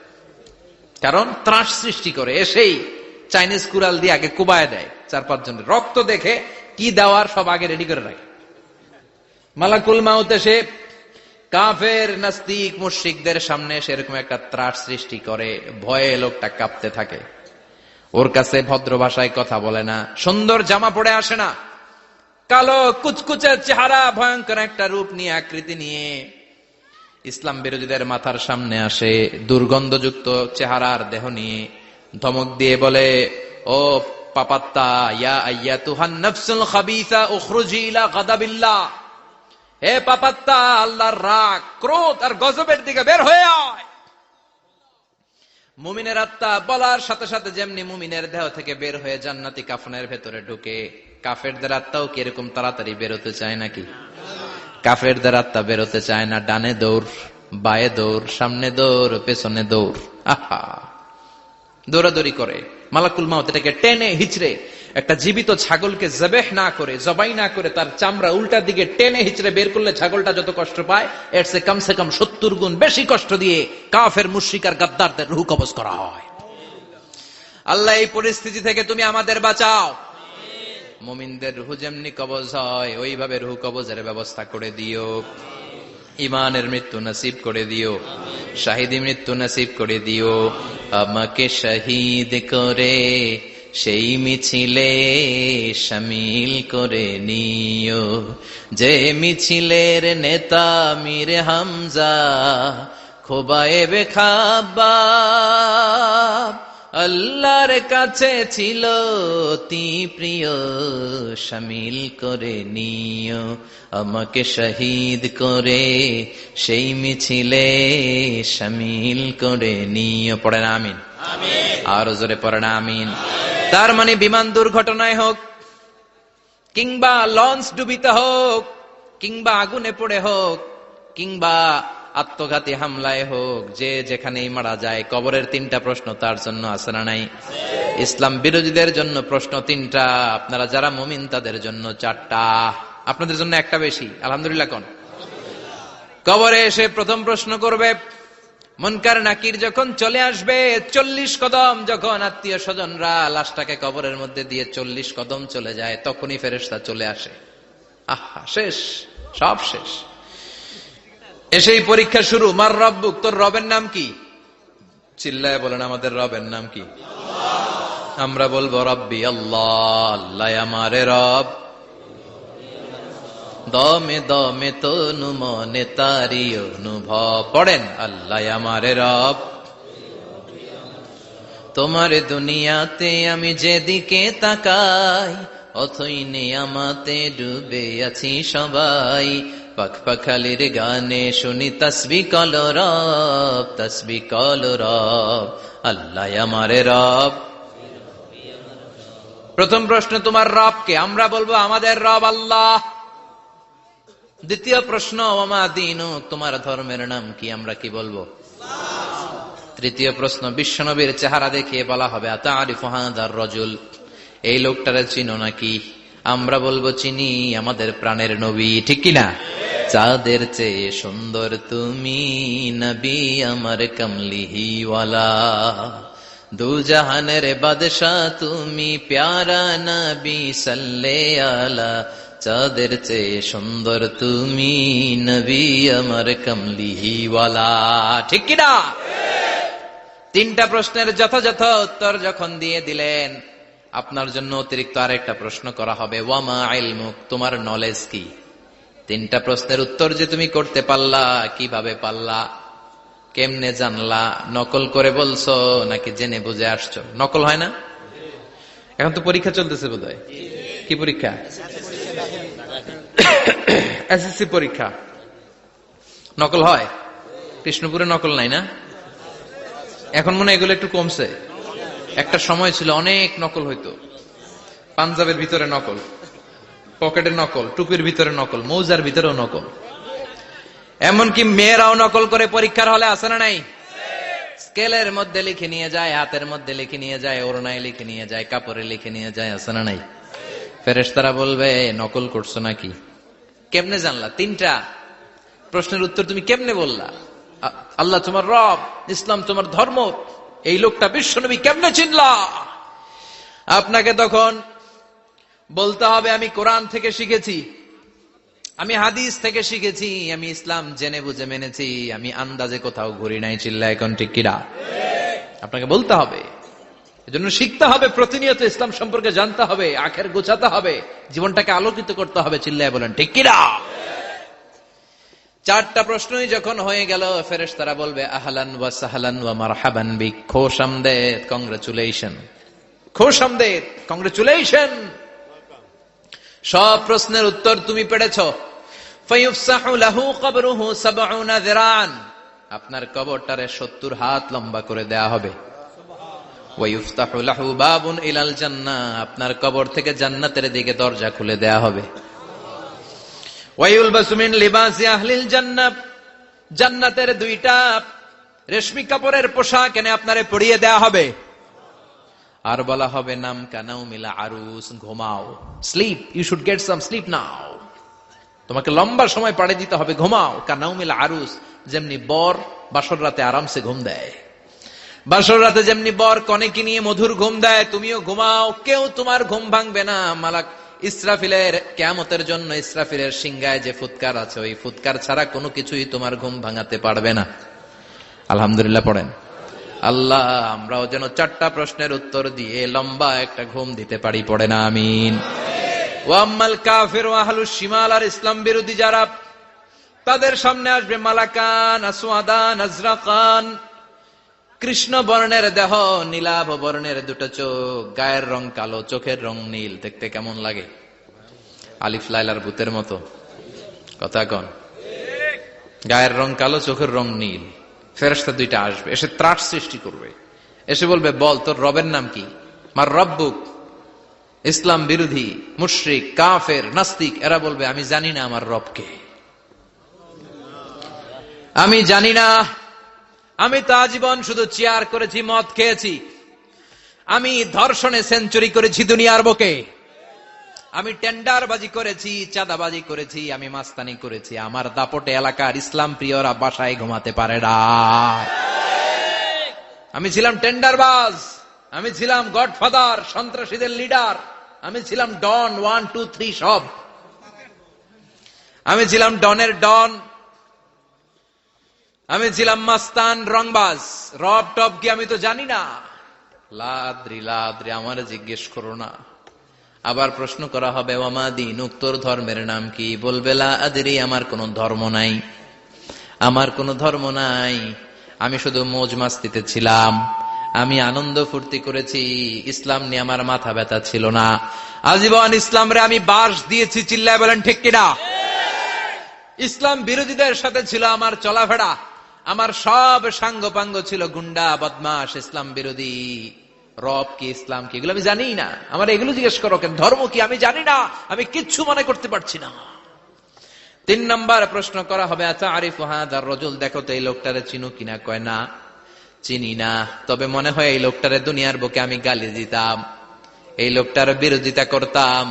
[SPEAKER 2] কারণ ত্রাস সৃষ্টি করে। এসেই চাইনিজ কুড়াল দিয়ে আগে কুবায় দেয় 4-5 জনের। রক্ত দেখে কি দেওয়ার সব আগে রেডি করে রাখে। মালাকুল মাউত এসে কাফের নাস্তিক মুশরিকদের সামনে সেরকম একটা ত্রাস সৃষ্টি করে, ভয়ে লোকটা কাঁপতে থাকে। ওর কাছে ভদ্র ভাষায় কথা বলে না, সুন্দর জামা পরে আসে না, কালো কুচকুচে চেহারা, ভয়ঙ্কর একটা রূপ নিয়ে, আকৃতি নিয়ে ইসলাম বিরোধীদের মাথার সামনে আসে, দুর্গন্ধযুক্ত চেহারার দেহ নিয়ে ধমক দিয়ে বলে, ও পাপাত্তা, ইয়া আইয়াতুহান নাফসুল খাবিসা উখরুজি ইলা গাদাবিল্লাহ, হে পাপাত্তা, আল্লাহর রাগ, ক্রোধ আর গজবের দিকে বের হয়ে আয়। মুমিনের আত্মা বলার সাথে সাথে যেমনি মুমিনের দেহ থেকে বের হয়ে জান্নাতি কাফনের ভেতরে ঢুকে, কাফেরদের আত্মাও কি এরকম তাড়াতাড়ি বেরোতে চায় নাকি? কাফেরদের আত্মা বেরোতে চায় না। ডানে দৌড়, বায়ে দৌড়, সামনে দৌড়, পেছনে দৌড়, আহা দৌড়াদৌড়ি করে। মালাকুল মাউত এটাকে টেনে হিচড়ে, একটা জীবিত ছাগলকে জবেহ না করে, জবাই না করে, তার চামড়া উল্টা দিকে টেনে হিচড়ে বের করলে ছাগলটা যত কষ্ট পায়, এর চেয়ে কমসে কম 70 গুণ বেশি কষ্ট দিয়ে কাফের মুশরিক আর গাদ্দারদের রূহ কবজ করা হয়। আল্লাহ এই পরিস্থিতি থেকে তুমি আমাদের বাঁচাও। মুমিনদের রূহ যেমনি কবজ হয়, ওইভাবে রূহ কবজের ব্যবস্থা করে দিও। ইমানের মৃত্যু নসিব করে দিও, শাহিদি মৃত্যু নসিব করে দিও। আমাকে শহীদ করে সেই মিছিলে শামিল করে নিও, যে মিছিলের নেতা মীর হামজা, খোবায়েবে খাব্বাব, আল্লাহর কাছে ছিল অতি প্রিয়, শামিল করে নিও আমাকে শহীদ করে, সেই মিছিলে শামিল করে নিও। পড়েন আমিন। আরো জোরে পড়েন আমিন। তার মানে বিমান দুর্ঘটনায় হোক, কিংবা লঞ্চ ডুবিতে হোক, কিংবা আগুনে পড়ে হোক, কিংবা আত্মঘাতী হামলায় হোক, যে যেখানেই মারা যায়, কবরের 3টা প্রশ্ন তার জন্য আছে না নাই? ইসলাম বিরোধীদের জন্য প্রশ্ন 3টা, আপনারা যারা মুমিন তাদের জন্য 4টা, আপনাদের জন্য একটা বেশি। আলহামদুলিল্লাহ কোন? কবরে এসে প্রথম প্রশ্ন করবে, মুনকার নাকির যখন চলে আসবে, 40 কদম যখন আত্মীয় স্বজনরা লাশটাকে কবরের মধ্যে দিয়ে 40 কদম চলে যায়, তখনই ফেরেশতা চলে আসে। আহা, শেষ, সব শেষ। এসেই পরীক্ষা শুরু। মার রব্বুক, তোর রবের নাম কি? চিল্লায় বলেন, আমাদের রবের নাম কি? আমরা বলবো রব্বি আল্লাহ, আল্লাহ আমারে রব। দমে দমে তনু মনে তারি অনুভব। পড়েন, আল্লাহ আমারে রব। তোমার দুনিয়াতে আমি যেদিকে তাকাই, অথই নিয়ামতে ডুবে আছি সবাই। পাখ পাখালির গানে শুনি তসবিহ কলো রব, তসবিহ কলো রব, আল্লাহ আমারে রব। প্রথম প্রশ্ন, তোমার রব কে? আমরা বলবো আমাদের রব আল্লাহ। দ্বিতীয় প্রশ্ন, ওমা দীনু, তোমার ধর্মের নাম কি? আমরা কি বলবো? তৃতীয় প্রশ্ন, বিশ্বনবীর চেহারা দেখিয়ে বলা হবে আতারিফু হাযার রাজুল, এই লোকটারে চিনো নাকি? আমরা বলবো চিনি, আমাদের প্রাণের নবী। ঠিক কিনা? চাঁদের চেয়ে সুন্দর তুমি নবী আমার কমলিহিওয়ালা, দু জাহানের বাদশাহ তুমি প্যারা নবী সাল্লে আলা, চাঁদের চেয়ে সুন্দর তুমি নবী আমার কমলিহিওয়ালা। ঠিক কিনা? 3টা প্রশ্নের যথাযথ উত্তর যখন দিয়ে দিলেন, আপনার জন্য অতিরিক্ত আরেকটা প্রশ্ন করা হবে, ওয়ামা ইলমুক, তোমার নলেজ কি? 3টা প্রশ্নের উত্তর যে তুমি করতে পারলা, কিভাবে পারলা, কেমনে জানলা? নকল করে বলছো নাকি জেনে বুঝে আসছো? নকল হয় না? এখন তো পরীক্ষা চলতেছে বোধহয়। কি পরীক্ষা? এসএসসি পরীক্ষা। নকল হয়? কৃষ্ণপুরে নকল নাই না? এখন মনে হয় এগুলো একটু কমছে। একটা সময় ছিল অনেক নকল হইতো। পাঞ্জাবের ভিতরে নকল, পকেটের নকল, টুপির ভিতরে নকল, মৌজার ভিতরেও নকল, এমনকি মেয়েরাও নকল করে পরীক্ষার হলে আসে না নাই? স্কেলের মধ্যে লিখে নিয়ে যায়, হাতের মধ্যে লিখে নিয়ে যায়, ওড়নায় লিখে নিয়ে যায়, কাপড়ে লিখে নিয়ে যায়, আসে না নাই? ফেরেশতারা বলবে নকল করছো নাকি? কেমনে জানলা? 3টা প্রশ্নের উত্তর তুমি কেমনে বললা? আল্লাহ তোমার রব, ইসলাম তোমার ধর্ম, এই লোকটা বিশ্বনবী, কেমনে চিনলা? আপনাকে তখন বলতে হবে আমি কোরআন থেকে শিখেছি, আমি হাদিস থেকে শিখেছি, আমি ইসলাম জেনে বুঝে মেনেছি, আমি আন্দাজে কোথাও ঘুরি নাই। চিল্লা এখন ঠিক কিনা? আপনাকে বলতে হবে। এজন্য শিখতে হবে, প্রতিনিয়ত ইসলাম সম্পর্কে জানতে হবে, আখের গোছাতে হবে, জীবনটাকে আলোকিত করতে হবে। চিল্লায় বলেন ঠিক কিনা? 4টা প্রশ্নই যখন হয়ে গেল, ফেরেশতারা বলবে আহলান ওয়া সাহলান ওয়া মারহাবান বিক, খোশামদেদ, কংগ্রাচুলেশন, খোশামদেদ, কংগ্রাচুলেশন, সব প্রশ্নের উত্তর তুমি পেরেছো। ফায়ুফসাহু লাহু কবরুহু 70 যিরান, আপনার কবরটারে 70 হাত লম্বা করে দেয়া হবে। ওয়া ইফতাহু লাহু বাবুন ইলাল জান্নাহ, আপনার কবর থেকে জান্নাতের দিকে দরজা খুলে দেয়া হবে। ওয়া ইউলবাসু মিন লিবাসি আহলিল জান্নাহ, জান্নাতের 2টা রেশমি কাপড়ের পোশাক এনে আপনারে পরিয়ে দেয়া হবে। আর বলা হবে নাম কানাউ মিলা আরুস, ঘুমাও, sleep, you should get some sleep now, তোমাকে লম্বা সময় পাড়ে দিতে হবে, ঘুমাও। কানাউ মিলা আরুস, যেমনি বর বাসর রাতে আরামসে ঘুম দেয়, বাসর রাতে যেমনি বর কনেকে নিয়ে মধুর ঘুম দেয়, তুমিও ঘুমাও, কেউ তোমার ঘুম ভাঙবে না। মালাক ইসরাফিলের, কিয়ামতের জন্য ইসরাফিলের সিংহায় যে ফুৎকার আছে, ওই ফুৎকার ছাড়া কোনো কিছুই তোমার ঘুম ভাঙাতে পারবে না। আলহামদুলিল্লাহ পড়েন। আল্লাহ আমরাও যেন 4টা প্রশ্নের উত্তর দিয়ে লম্বা একটা ঘুম দিতে পারি। পড়ে না আমিন। ওয়াম্মাল কাফির ওয়া আহলুশ শিমাল, আর ইসলাম বিরোধী যারা, তাদের সামনে আসবে মালাকান আসওয়াদান আজরাকান, কৃষ্ণ বর্ণের দেহ, নীলাভ বর্ণের দুটো চোখ, গায়ের রং কালো, চোখের রং নীল, দেখতে কেমন লাগে? আলিফ লাইলার ভূতের মতো। কথা কন। গায়ের রং কালো, চোখের রং নীল। ফেরেশতা দুইটা আসবে, এসে ত্রাস সৃষ্টি করবে, এসে বলবে, বল তোর রবের নাম কি? মার রব্বুক। ইসলাম বিরোধী মুশরিক, কাফের, নাস্তিক এরা বলবে, আমি জানি না আমার রবকে, আমি জানি না। আমি তো আজীবন শুধু চেয়ার করেছি, মদ খেয়েছি, আমি ধর্ষণে সেঞ্চুরি করেছি দুনিয়ার বুকে, আমি টেন্ডারবাজি করেছি, চাঁদাবাজি করেছি, আমি মাস্তানি করেছি, আমার দাপটে এলাকার ইসলাম প্রিয়রা বাসায় ঘুমাতে পারে না। আমি ছিলাম টেন্ডারবাজ, আমি ছিলাম গডফাদার, সন্ত্রাসীদের লিডার, আমি ছিলাম ডন 1, 2, 3 সব, আমি ছিলাম ডনের ডন, আমি ছিলাম মাস্তান, রংবাজ। রব টব কি আমি তো জানি না। লাদ্রি লাদ্রি, আমারে জিজ্ঞেস করো না। আবার প্রশ্ন করা হবে, ওয়ামা দীনুক, তোর ধর্মের নাম কি? বলবে, লা আদরি, আমার কোন ধর্ম নাই, আমার কোন ধর্ম নাই, আমি শুধু মৌজ মাস্তিতে ছিলাম, আমি আনন্দ ফুর্তি করেছি, ইসলাম নিয়ে আমার মাথা ব্যথা ছিল না। আজীবন ইসলাম রে আমি বাস দিয়েছি, চিল্লায় বলেন ঠিক কিনা? ইসলাম বিরোধীদের সাথে ছিল আমার চলাফেরা, আমার সব সাঙ্গপাঙ্গ ছিল গুন্ডা, বদমাশ, ইসলাম বিরোধী। রব কি, ইসলাম কি, এগুলো আমি জানি না। আমার এগুলো জিজ্ঞেস করো কেন? ধর্ম কি আমি জানি না, আমি কিচ্ছু মনে করতে পারছি না। 3 নম্বর প্রশ্ন করা হবে, আচ্ছা আরিফ হাদার রজুল, দেখো তো এই লোকটারে চিনো কিনা? কয় না, চিনি না, তবে মনে হয় এই লোকটারে দুনিয়ার বুকে আমি গালি দিতাম, এই লোকটার বিরোধিতা করতাম,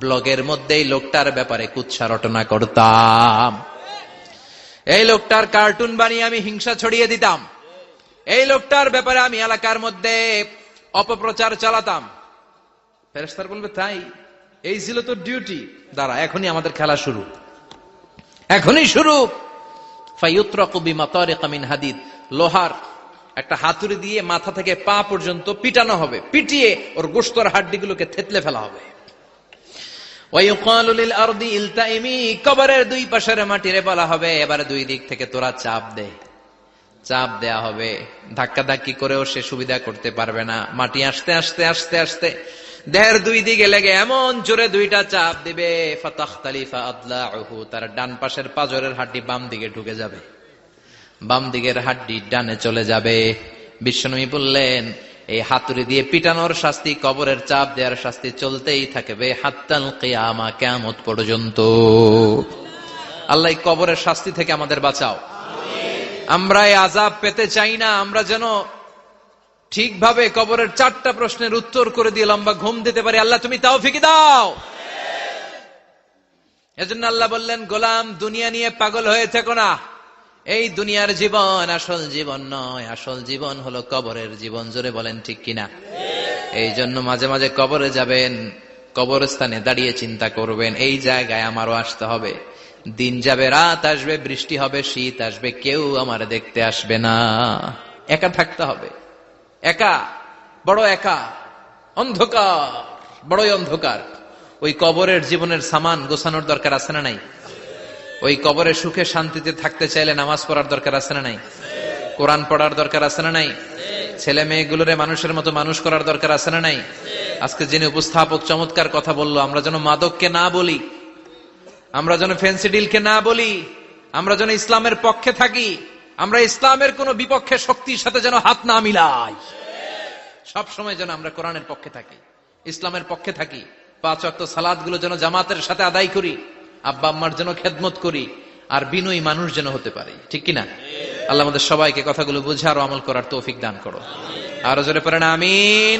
[SPEAKER 2] ব্লগের মধ্যে এই লোকটার ব্যাপারে কুৎসা রটনা করতাম, এই লোকটার কার্টুন বানিয়ে আমি হিংসা ছড়িয়ে দিতাম, এই লোকটার ব্যাপারে আমি এলাকার মধ্যে অপপ্রচার চালাতাম। ফেরেশতারা বলবে, তাই? এই ছিল তোর ডিউটি? দাঁড়া, এখনই আমাদের খেলা শুরু, এখনই শুরু। ফায়ুতরাকু বিমাতারিক মিন হাদিদ, লোহার একটা হাতুড়ি দিয়ে মাথা থেকে পা পর্যন্ত পিটানো হবে, পিটিয়ে ওর গোশতর হাড্ডিগুলোকে থেতলে ফেলা হবে। ওয়ায়ুকালু লিল আরদি ইলতাইমি, কবরের দুই পাশের মাটিরে বলা হবে, এবারে দুই দিক থেকে তোরা চাপ দে। চাপ দেয়া হবে, ধাক্কা ধাক্কি করেও সে সুবিধা করতে পারবে না। মাটি আসতে আসতে আসতে আসতে দেহের দুই দিকে লেগে এমন জোরে দুইটা চাপ দিবে, ফাতাখতালিফা আদলাউহু, তার ডান পাশের পাজরের হাড্ডি বাম দিকে ঢুকে যাবে, বাম দিকের হাড্ডি ডানে চলে যাবে। বিশ্বনবী বললেন, এই হাতুড়ি দিয়ে পিটানোর শাস্তি, কবরের চাপ দেওয়ার শাস্তি চলতেই থাকবে হাত্তাল কিয়ামা, কিয়ামত পর্যন্ত। আল্লাহ কবরের শাস্তি থেকে আমাদের বাঁচাও। আমরা এই আযাব পেতে চাই না, আমরা যেন ঠিকভাবে কবরের 4টা প্রশ্নের উত্তর করে দিয়ে লম্বা ঘুম দিতে পারি। আল্লাহ তুমি তৌফিক দাও। এজন্য আল্লাহ বললেন, গোলাম দুনিয়া নিয়ে পাগল হয়ে থেকো না, এই দুনিয়ার জীবন আসল জীবন নয়, আসল জীবন হলো কবরের জীবন। জোরে বলেন ঠিক কিনা? এই জন্য মাঝে মাঝে কবরে যাবেন, কবরস্থানে দাঁড়িয়ে চিন্তা করবেন, এই জায়গায় আমারও আসতে হবে। দিন যাবে, রাত আসবে, বৃষ্টি হবে, শীত আসবে, কেউ আমার দেখতে আসবে না, একা থাকতে হবে, একা, বড় একা, অন্ধকার, বড়ই অন্ধকার। ওই কবরের জীবনের সামান গোছানোর দরকার আছে না নাই? ওই কবরে সুখে শান্তিতে থাকতে চাইলে নামাজ পড়ার দরকার আছে না নাই? কোরআন পড়ার দরকার আছে না নাই? ছেলে মেয়েগুলোরে মানুষের মতো মানুষ করার দরকার আছে না নাই? আজকে যিনি উপস্থাপক চমৎকার কথা বললো, আমরা যেন মাদককে না বলি, আমরা যেন ফেন্সিডিলকে না বলি, আমরা যেন ইসলামের পক্ষে থাকি, আমরা ইসলামের কোন বিপক্ষে শক্তির সাথে যেন হাত না মিলাই, সব সময় যেন আমরা কোরআনের পক্ষে থাকি, ইসলামের পক্ষে থাকি। 5 ওয়াক্ত সালাত গুলো যেন জামাতের সাথে আদায় করি, আব্বা আম্মার যেন খেদমত করি, আর বিনয়ী মানুষ যেন হতে পারি, ঠিক কিনা? আল্লাহ আমাদের সবাইকে কথাগুলো বুঝার ও আমল করার তৌফিক দান করো। আরো জোরে পড়েন আমিন।